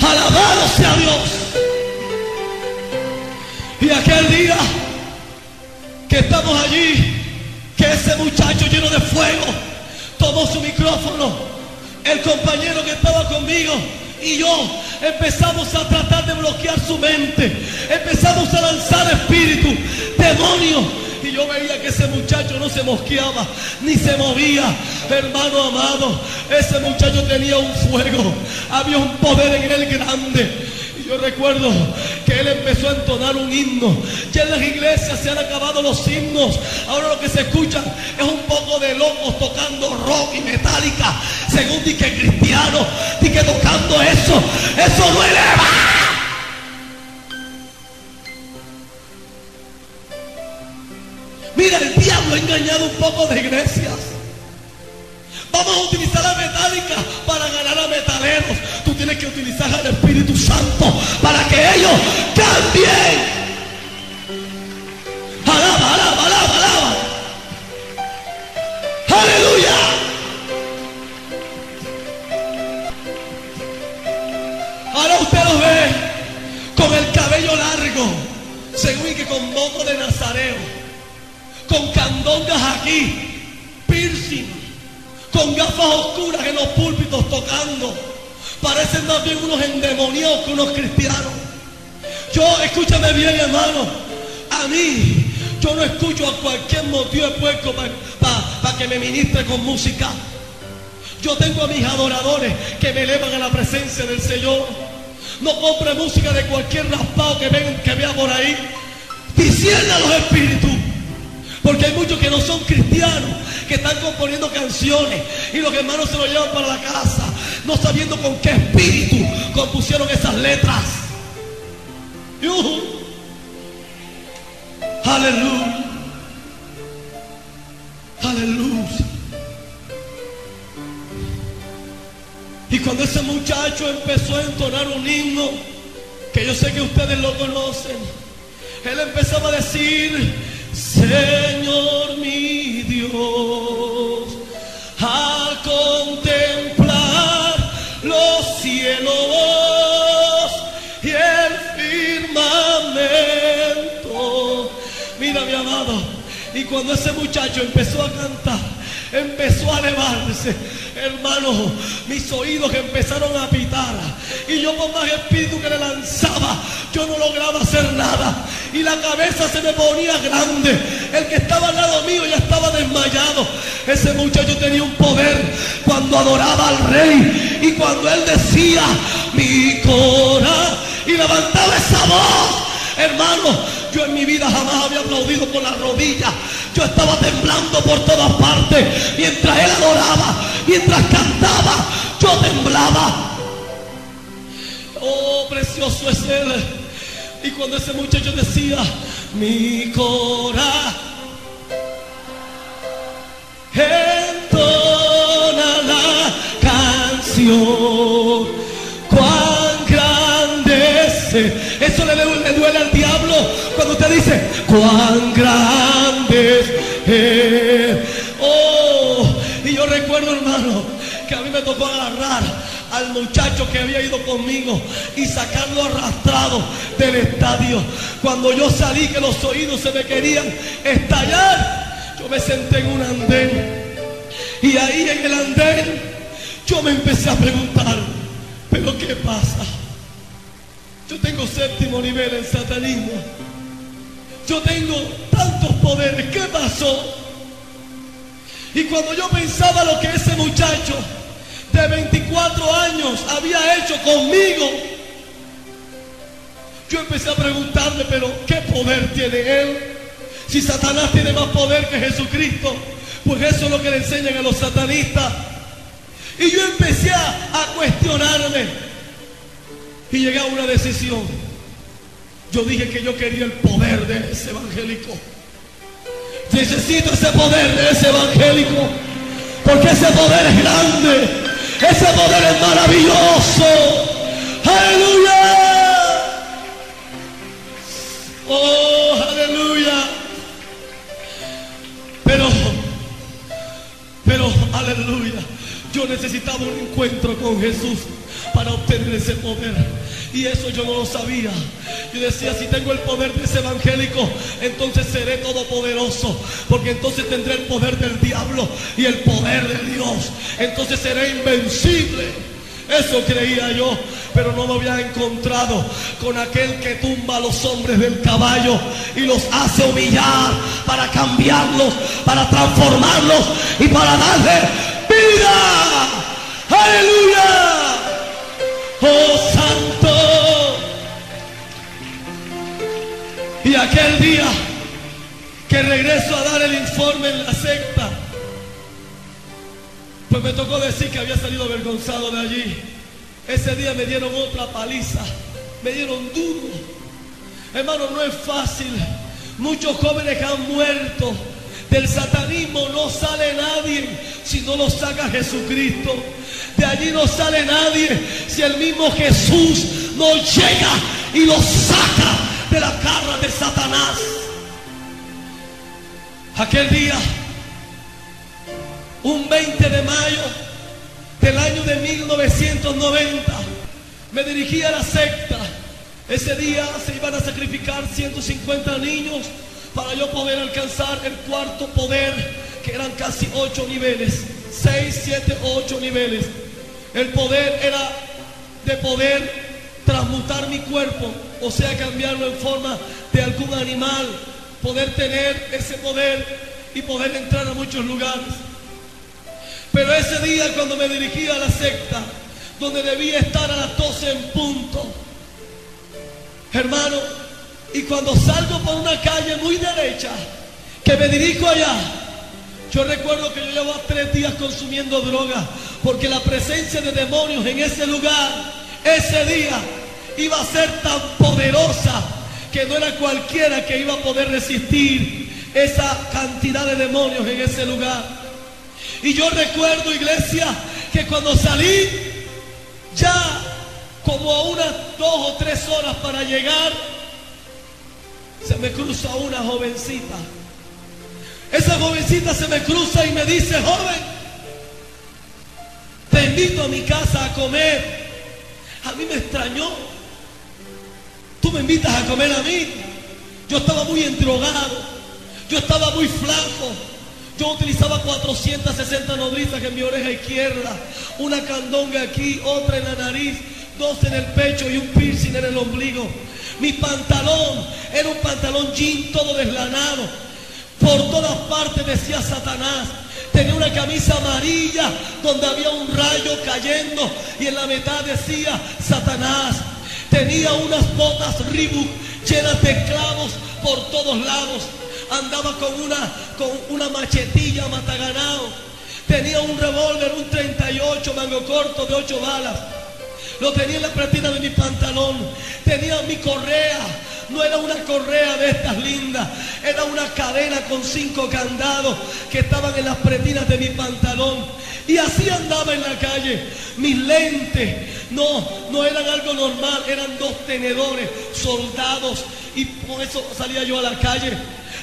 ¡Alabado sea Dios! Y aquel día que estamos allí, que ese muchacho lleno de fuego tomó su micrófono, el compañero que estaba conmigo y yo empezamos a tratar de bloquear su mente, empezamos a lanzar espíritus, demonios. Y yo veía que ese muchacho no se mosqueaba, ni se movía. Hermano amado, ese muchacho tenía un fuego, había un poder en él grande. Y yo recuerdo que él empezó a entonar un himno. Ya en las iglesias se han acabado los himnos. Ahora lo que se escucha es un poco de locos tocando rock y metálica, según dique cristiano, dique tocando eso no eleva. Mira, el diablo ha engañado un poco de iglesias. Vamos a utilizar la metálica para ganar a metaleros. Tú tienes que utilizar al Espíritu Santo para que ellos cambien. Alaba, alaba, alaba, alaba. Aleluya. Ahora usted los ve con el cabello largo, según que con moco de nazareo, con candongas aquí, piercing, con gafas oscuras en los púlpitos tocando. Parecen más bien unos endemoniados que unos cristianos. Yo, escúchame bien, hermano, a mí, yo no escucho a cualquier motivo de puerco para que me ministre con música. Yo tengo a mis adoradores que me elevan a la presencia del Señor. No compre música de cualquier raspado que vea por ahí. Discierna los espíritus. Porque hay muchos que no son cristianos, que están componiendo canciones y los hermanos se lo llevan para la casa, no sabiendo con qué espíritu compusieron esas letras. Aleluya. Aleluya. Y cuando ese muchacho empezó a entonar un himno, que yo sé que ustedes lo conocen, él empezaba a decir: Señor mi Dios, al contemplar los cielos y el firmamento. Mira, mi amado, y cuando ese muchacho empezó a cantar, empezó a elevarse, hermano, mis oídos empezaron a pitar, y yo con más espíritu que le lanzaba, yo no lograba hacer nada, y la cabeza se me ponía grande. El que estaba al lado mío ya estaba desmayado. Ese muchacho tenía un poder cuando adoraba al rey, y cuando él decía mi corazón y levantaba esa voz, hermano, yo en mi vida jamás había aplaudido con las rodillas. Yo estaba temblando por todas partes. Mientras él adoraba, mientras cantaba, yo temblaba. Oh, precioso es él. Y cuando ese muchacho decía mi corazón entona la canción, cuán grande es. Eso le duele al diablo cuando usted dice cuán grande es. Oh, y yo recuerdo, hermano, que a mí me tocó agarrar al muchacho que había ido conmigo y sacarlo arrastrado del estadio. Cuando yo salí, que los oídos se me querían estallar, yo me senté en un andén, y ahí en el andén yo me empecé a preguntar: ¿pero qué pasa? Yo tengo 7º nivel en satanismo, yo tengo tantos poderes, ¿qué pasó? Y cuando yo pensaba lo que ese muchacho de 24 años había hecho conmigo, yo empecé a preguntarme: ¿pero qué poder tiene él? Si Satanás tiene más poder que Jesucristo, pues eso es lo que le enseñan a los satanistas. Y yo empecé a cuestionarme, y llegué a una decisión. Yo dije que yo quería el poder de ese evangélico. Necesito ese poder de ese evangélico, porque ese poder es grande, ese poder es maravilloso. ¡Aleluya! ¡Oh, aleluya! Pero, aleluya, yo necesitaba un encuentro con Jesús para obtener ese poder. Y eso yo no lo sabía. Yo decía: si tengo el poder de ese evangélico, entonces seré todopoderoso, porque entonces tendré el poder del diablo y el poder de Dios. Entonces seré invencible. Eso creía yo, pero no me había encontrado con aquel que tumba a los hombres del caballo y los hace humillar para cambiarlos, para transformarlos y para darle vida. ¡Aleluya! ¡Oh, santo! Y aquel día que regreso a dar el informe en la secta, pues me tocó decir que había salido avergonzado de allí. Ese día me dieron otra paliza, me dieron duro. Hermano, no es fácil. Muchos jóvenes que han muerto. Del satanismo no sale nadie si no lo saca Jesucristo. De allí no sale nadie si el mismo Jesús no llega y lo saca de la garra de Satanás. Aquel día, un 20 de mayo del año de 1990, me dirigí a la secta. Ese día se iban a sacrificar 150 niños para yo poder alcanzar el cuarto poder, que eran casi 8 niveles, 6, 7, 8 niveles. El poder era de poder transmutar mi cuerpo, o sea, cambiarlo en forma de algún animal, poder tener ese poder y poder entrar a muchos lugares. Pero ese día, cuando me dirigí a la secta, donde debía estar a las 12 en punto, hermano, y cuando salgo por una calle muy derecha, que me dirijo allá, yo recuerdo que yo llevaba 3 días consumiendo droga, porque la presencia de demonios en ese lugar, ese día, iba a ser tan poderosa que no era cualquiera que iba a poder resistir esa cantidad de demonios en ese lugar. Y yo recuerdo, iglesia, que cuando salí, ya como a unas 2 o 3 horas para llegar, se me cruza una jovencita. Esa jovencita se me cruza y me dice: joven, te invito a mi casa a comer. A mí me extrañó. Tú me invitas a comer a mí. Yo estaba muy endrogado, yo estaba muy flaco. Yo utilizaba 460 nodrizas en mi oreja izquierda, una candonga aquí, otra en la nariz, 2 en el pecho y un piercing en el ombligo. Mi pantalón era un pantalón jean todo deslanado. Por todas partes decía Satanás. Tenía una camisa amarilla donde había un rayo cayendo y en la mitad decía Satanás. Tenía unas botas Reebok llenas de clavos por todos lados. Andaba con una machetilla mataganao. Tenía un revólver, un 38 mango corto de 8 balas. Lo tenía en la pretina de mi pantalón. Tenía mi correa. No era una correa de estas lindas, era una cadena con 5 candados que estaban en las pretinas de mi pantalón. Y así andaba en la calle. Mis lentes no eran algo normal, eran 2 tenedores soldados, y por eso salía yo a la calle.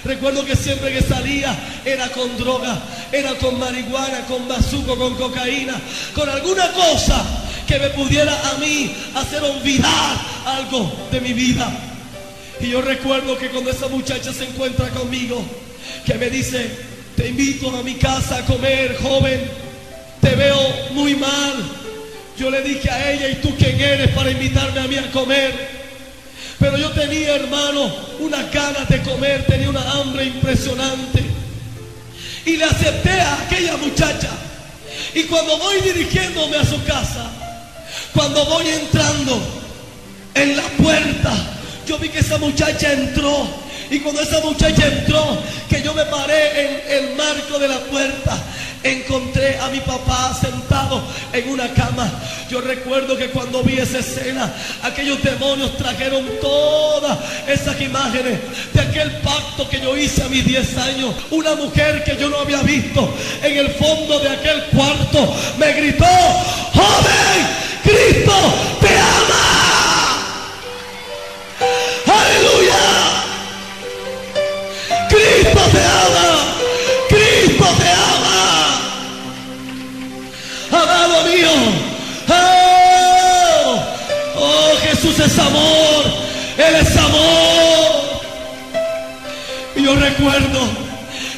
Recuerdo que siempre que salía era con droga, era con marihuana, con bazuco, con cocaína, con alguna cosa que me pudiera a mí hacer olvidar algo de mi vida. Y yo recuerdo que cuando esa muchacha se encuentra conmigo, que me dice: te invito a mi casa a comer, joven, te veo muy mal. Yo le dije a ella: ¿y tú quién eres para invitarme a mí a comer? Pero yo tenía, hermano, unas ganas de comer, tenía una hambre impresionante. Y le acepté a aquella muchacha. Y cuando voy dirigiéndome a su casa, cuando voy entrando en la puerta, yo vi que esa muchacha entró. Y cuando esa muchacha entró, que yo me paré en el marco de la puerta, encontré a mi papá sentado en una cama. Yo recuerdo que cuando vi esa escena, aquellos demonios trajeron todas esas imágenes de aquel pacto que yo hice a mis 10 años. Una mujer que yo no había visto en el fondo de aquel cuarto me gritó: ¡joven, Cristo te ama! ¡Aleluya! ¡Cristo te ama! ¡Cristo te ama! ¡Amado mío! ¡Oh! ¡Oh, Jesús es amor! ¡Él es amor! Y yo recuerdo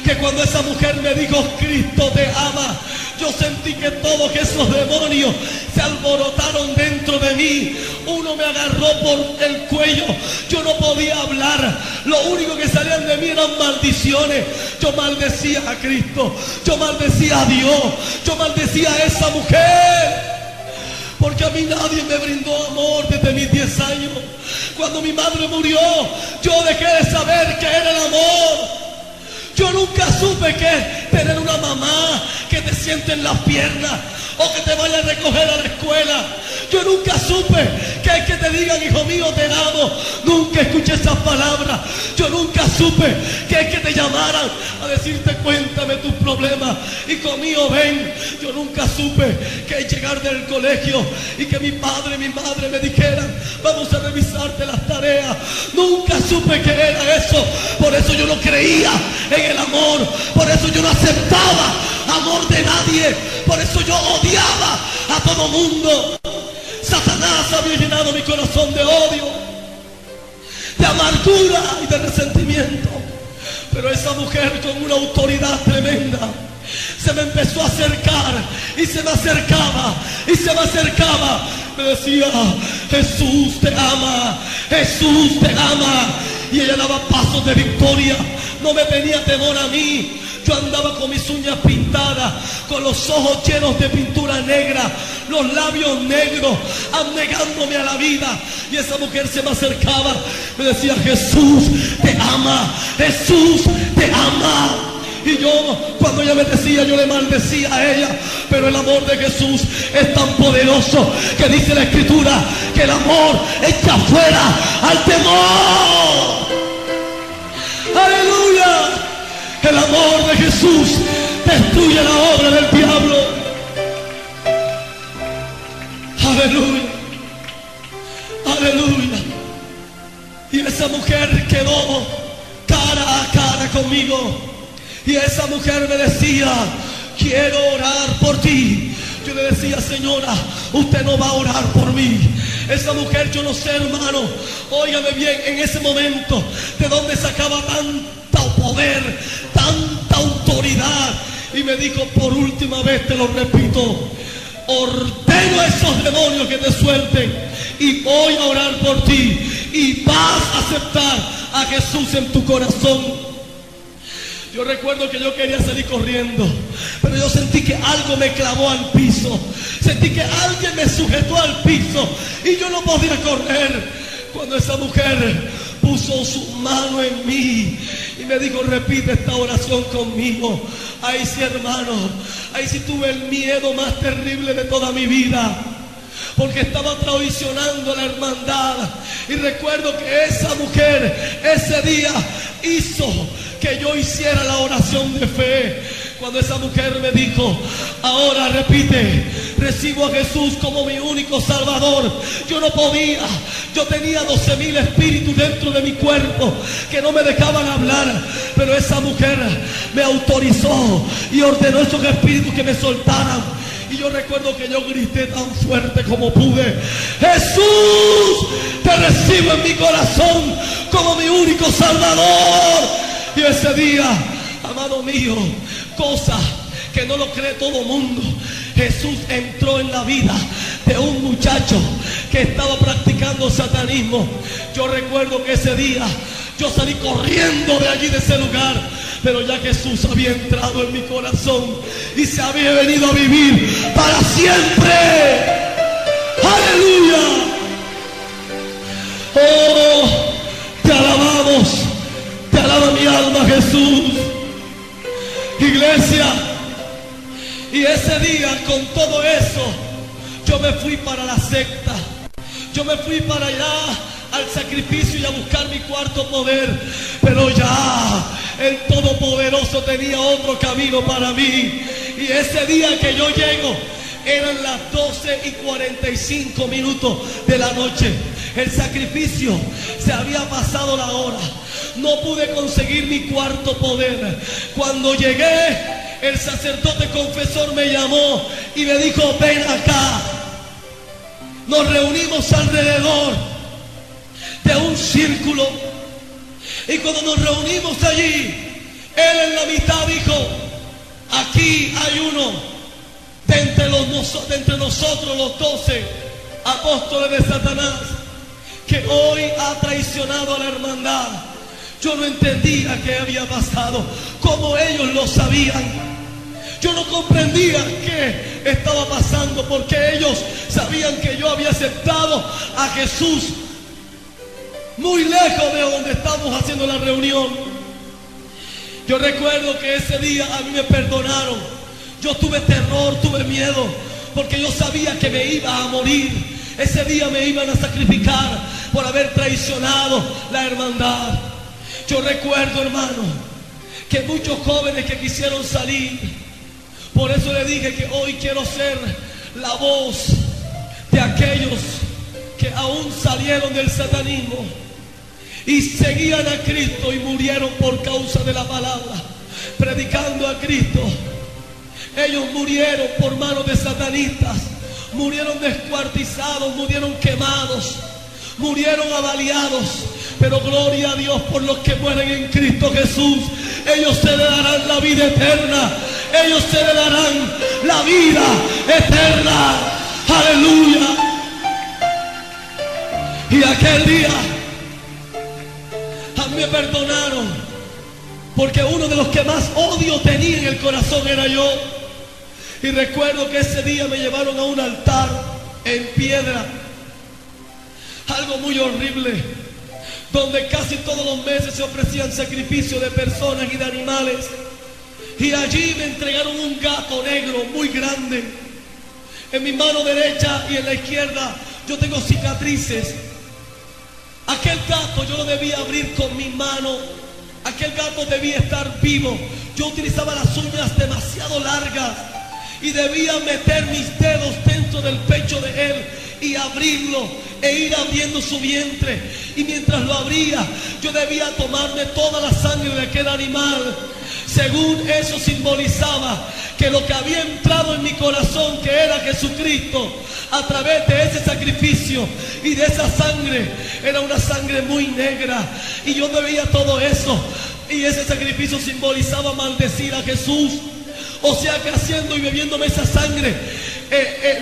que cuando esa mujer me dijo: Cristo te ama, yo sentí que todos esos demonios se alborotaron dentro de mí. Uno me agarró por el cuello. Yo no podía hablar. Lo único que salían de mí eran maldiciones. Yo maldecía a Cristo. Yo maldecía a Dios. Yo maldecía a esa mujer. Porque a mí nadie me brindó amor desde mis 10 años. Cuando mi madre murió, yo dejé de saber qué era el amor. Yo nunca supe que tener una mamá que te siente en las piernas, o que te vaya a recoger a la escuela. Yo nunca supe que hay que te digan, hijo mío, te amo. Nunca escuché esas palabras. Yo nunca supe que hay que te llamaran a decirte, cuéntame tus problemas, hijo mío, ven. Yo nunca supe que hay llegar del colegio y que mi padre y mi madre me dijeran, vamos a revisarte las tareas. Nunca supe que era eso. Por eso yo no creía en el amor. Por eso yo no aceptaba amor de nadie. Por eso yo odiaba a todo mundo. Satanás había llenado mi corazón de odio, de amargura y de resentimiento. Pero esa mujer, con una autoridad tremenda, se me empezó a acercar y se me acercaba y se me acercaba. Me decía, Jesús te ama, Jesús te ama. Y ella daba pasos de victoria. No me tenía temor a mí. Yo andaba con mis uñas pintadas, con los ojos llenos de pintura negra, los labios negros, abnegándome a la vida. Y esa mujer se me acercaba, me decía, Jesús te ama, Jesús te ama. Y yo, cuando ella me decía, yo le maldecía a ella. Pero el amor de Jesús es tan poderoso que dice la Escritura que el amor echa fuera al temor. ¡Aleluya! El amor de Jesús destruye la obra del diablo. Aleluya. Aleluya. Y esa mujer quedó cara a cara conmigo. Y esa mujer me decía, quiero orar por ti. Yo le decía, señora, usted no va a orar por mí. Esa mujer, yo no sé, hermano, óigame bien, en ese momento, de dónde sacaba tanto poder, tanta autoridad. Y me dijo, por última vez te lo repito, ordeno a esos demonios que te suelten y voy a orar por ti y vas a aceptar a Jesús en tu corazón. Yo recuerdo que yo quería salir corriendo, pero yo sentí que algo me clavó al piso. Sentí que alguien me sujetó al piso y yo no podía correr. Cuando esa mujer puso su mano en mí y me dijo, repite esta oración conmigo. Ahí sí, hermano, ahí sí tuve el miedo más terrible de toda mi vida, porque estaba traicionando a la hermandad. Y recuerdo que esa mujer ese día hizo que yo hiciera la oración de fe. Cuando esa mujer me dijo, ahora repite, recibo a Jesús como mi único Salvador. Yo no podía, yo tenía 12,000 espíritus dentro de mi cuerpo que no me dejaban hablar. Pero esa mujer me autorizó y ordenó esos espíritus que me soltaran. Y yo recuerdo que yo grité tan fuerte como pude, Jesús, te recibo en mi corazón como mi único Salvador. Y ese día, amado mío, cosa que no lo cree todo mundo, Jesús entró en la vida de un muchacho que estaba practicando satanismo. Yo recuerdo que ese día yo salí corriendo de allí, de ese lugar, pero ya Jesús había entrado en mi corazón y se había venido a vivir para siempre. ¡Aleluya! ¡Oh, te alabamos! Te alaba mi alma, Jesús. Iglesia, y ese día, con todo eso, yo me fui para la secta. Yo me fui para allá al sacrificio y a buscar mi cuarto poder. Pero ya el Todopoderoso tenía otro camino para mí. Y ese día que yo llego, eran las 12:45 de la noche. El sacrificio se había pasado la hora. No pude conseguir mi cuarto poder. Cuando llegué, el sacerdote confesor me llamó y me dijo, ven acá. Nos reunimos alrededor de un círculo. Y cuando nos reunimos allí, él en la mitad dijo, aquí hay uno de entre nosotros los 12 apóstoles de Satanás que hoy ha traicionado a la hermandad. Yo no entendía qué había pasado, cómo ellos lo sabían. Yo no comprendía qué estaba pasando, porque ellos sabían que yo había aceptado a Jesús muy lejos de donde estábamos haciendo la reunión. Yo recuerdo que ese día a mí me perdonaron. Yo tuve terror, tuve miedo, porque yo sabía que me iba a morir. Ese día me iban a sacrificar por haber traicionado la hermandad. Yo recuerdo, hermano, que muchos jóvenes que quisieron salir, por eso le dije que hoy quiero ser la voz de aquellos que aún salieron del satanismo y seguían a Cristo y murieron por causa de la palabra, predicando a Cristo. Ellos murieron por manos de satanistas, murieron descuartizados, murieron quemados, murieron avaliados. Pero gloria a Dios por los que mueren en Cristo Jesús. Ellos se le darán la vida eterna. Ellos se le darán la vida eterna. Aleluya. Y aquel día a mí me perdonaron, porque uno de los que más odio tenía en el corazón era yo. Y recuerdo que ese día me llevaron a un altar en piedra, algo muy horrible, donde casi todos los meses se ofrecían sacrificios de personas y de animales. Y allí me entregaron un gato negro muy grande. En mi mano derecha y en la izquierda yo tengo cicatrices. Aquel gato yo lo debía abrir con mi mano. Aquel gato debía estar vivo. Yo utilizaba las uñas demasiado largas y debía meter mis dedos dentro del pecho de él y abrirlo e ir abriendo su vientre. Y mientras lo abría, yo debía tomarme toda la sangre de aquel animal. Según eso simbolizaba que lo que había entrado en mi corazón, que era Jesucristo, a través de ese sacrificio y de esa sangre, era una sangre muy negra. Y yo debía todo eso. Y ese sacrificio simbolizaba maldecir a Jesús. O sea que haciendo y bebiéndome esa sangre,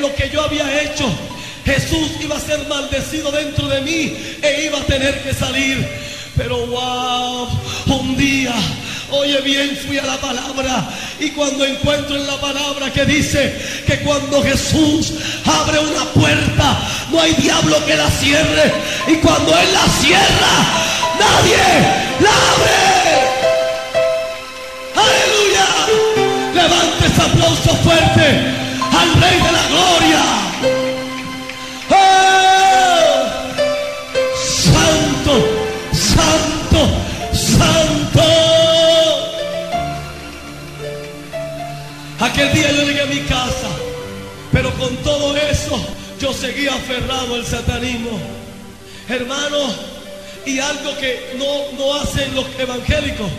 lo que yo había hecho, Jesús iba a ser maldecido dentro de mí e iba a tener que salir. Pero wow, un día, oye bien, fui a la palabra, y cuando encuentro en la palabra que dice que cuando Jesús abre una puerta, no hay diablo que la cierre, y cuando Él la cierra, nadie la abre. ¡Aleluya! Levante ese aplauso fuerte al Rey de la Gloria. ¡Oh! Santo, santo, santo. Aquel día yo llegué a mi casa, pero con todo eso yo seguía aferrado al satanismo, hermano. Y algo que no hacen los evangélicos,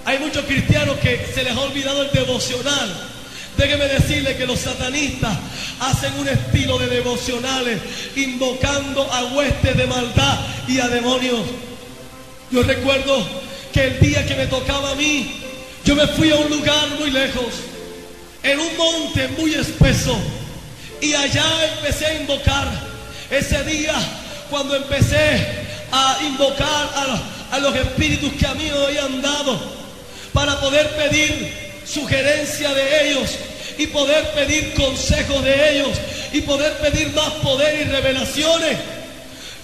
hay muchos cristianos que se les ha olvidado el devocional. Déjeme decirle que los satanistas hacen un estilo de devocionales invocando a huestes de maldad y a demonios. Yo recuerdo que el día que me tocaba a mí, yo me fui a un lugar muy lejos, en un monte muy espeso, y allá empecé a invocar. Ese día, cuando empecé a invocar a los espíritus que a mí me habían dado, para poder pedir sugerencia de ellos y poder pedir consejos de ellos y poder pedir más poder y revelaciones.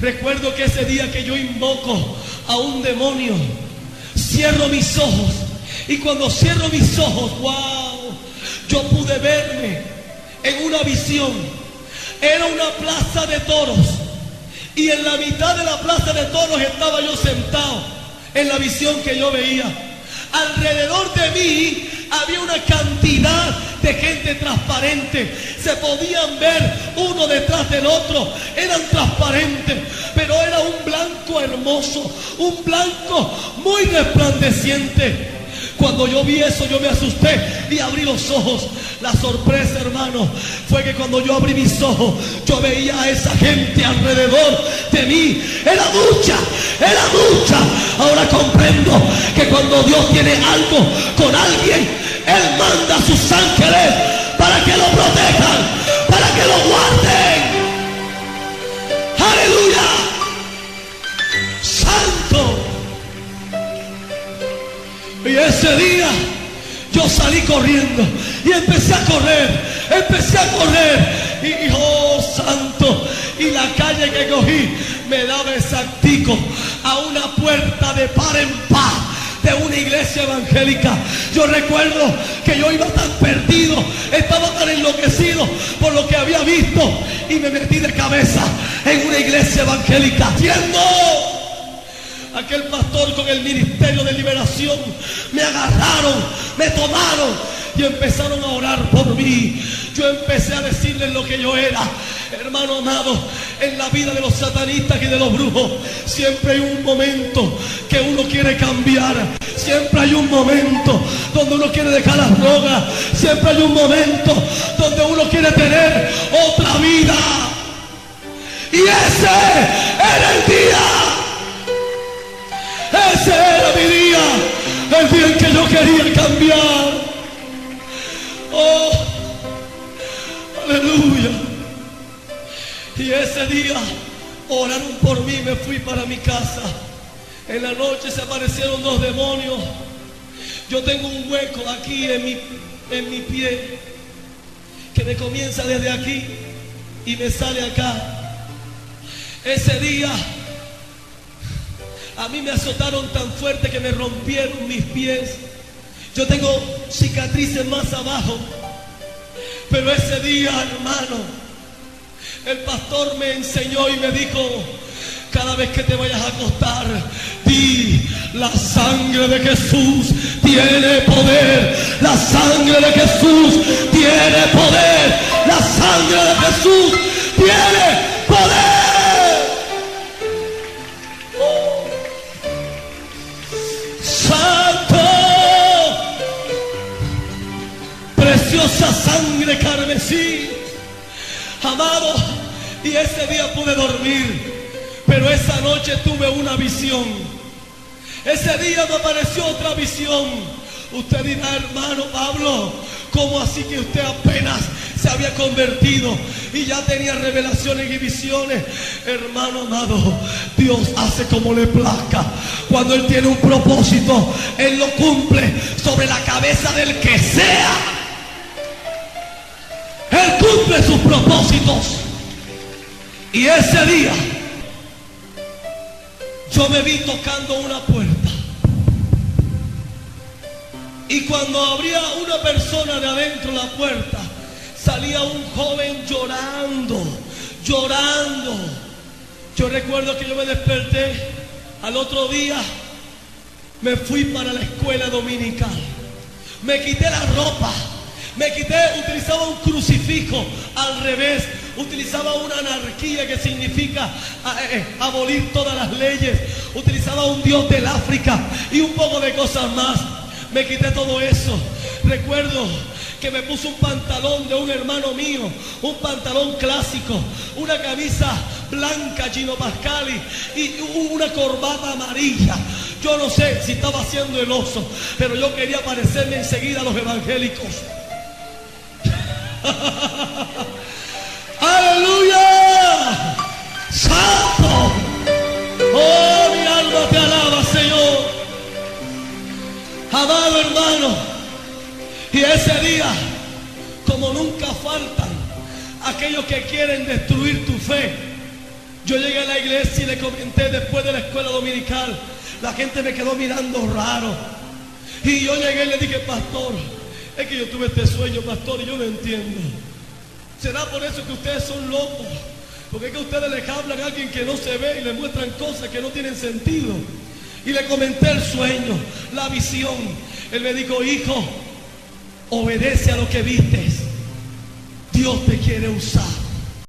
Recuerdo que ese día que yo invoco a un demonio, cierro mis ojos, y cuando cierro mis ojos, wow, yo pude verme en una visión. Era una plaza de toros, y en la mitad de la plaza de toros estaba yo sentado en la visión que yo veía. Alrededor de mí había una cantidad de gente transparente. Se podían ver uno detrás del otro. Eran transparentes, pero era un blanco hermoso, un blanco muy resplandeciente. Cuando yo vi eso, yo me asusté y abrí los ojos. La sorpresa, hermano, fue que cuando yo abrí mis ojos, yo veía a esa gente alrededor de mí. Era mucha, era mucha. Ahora comprendo que cuando Dios tiene algo con alguien, Él manda a sus ángeles para que lo protejan, para que lo guarden. ¡Aleluya! ¡Santo! Y ese día yo salí corriendo y empecé a correr y oh santo, y la calle que cogí me daba exactico a una puerta de par en par de una iglesia evangélica. Yo recuerdo que yo iba tan perdido, estaba tan enloquecido por lo que había visto y me metí de cabeza en una iglesia evangélica. Siendo aquel pastor con el ministerio de liberación, me agarraron, me tomaron y empezaron a orar por mí. Yo empecé a decirles lo que yo era. Hermano amado, en la vida de los satanistas y de los brujos siempre hay un momento que uno quiere cambiar. Siempre hay un momento donde uno quiere dejar las drogas. Siempre hay un momento donde uno quiere tener otra vida. Y ese era el día. Ese era mi día. El día en que yo quería cambiar. Oh, aleluya. Y ese día oraron por mí, me fui para mi casa. En la noche se aparecieron dos demonios. Yo tengo un hueco aquí en mi pie que me comienza desde aquí y me sale acá. Ese día a mí me azotaron tan fuerte que me rompieron mis pies. Yo tengo cicatrices más abajo. Pero ese día, hermano, el pastor me enseñó y me dijo: cada vez que te vayas a acostar, di: la sangre de Jesús tiene poder. La sangre de Jesús tiene poder. La sangre de Jesús tiene poder. Santo, preciosa sangre carmesí, amado. Y ese día pude dormir. Pero esa noche tuve una visión. Ese día me apareció otra visión. Usted dirá: hermano Pablo, ¿cómo así que usted apenas se había convertido y ya tenía revelaciones y visiones? Hermano amado, Dios hace como le plazca. Cuando Él tiene un propósito, Él lo cumple sobre la cabeza del que sea. Él cumple sus propósitos. Y ese día yo me vi tocando una puerta. Y cuando abría una persona de adentro la puerta, salía un joven llorando, llorando. Yo recuerdo que yo me desperté al otro día, me fui para la escuela dominical. Me quité la ropa, utilizaba un crucifijo al revés, utilizaba una anarquía que significa abolir todas las leyes, utilizaba un dios del África y un poco de cosas más. Me quité todo eso. Recuerdo que me puse un pantalón de un hermano mío, un pantalón clásico, una camisa blanca Gino Pascali y una corbata amarilla. Yo no sé si estaba haciendo el oso, pero yo quería parecerme enseguida a los evangélicos. ¡Aleluya! ¡Santo! ¡Oh, mi alma te alaba, Señor! Amado hermano, y ese día, como nunca faltan aquellos que quieren destruir tu fe, yo llegué a la iglesia y le comenté después de la escuela dominical. La gente me quedó mirando raro. Y yo llegué y le dije: pastor, es que yo tuve este sueño, pastor, y yo no entiendo. ¿Será por eso que ustedes son locos? Porque es que ustedes les hablan a alguien que no se ve y le muestran cosas que no tienen sentido. Y le comenté el sueño, la visión. Él me dijo: hijo, obedece a lo que vistes. Dios te quiere usar.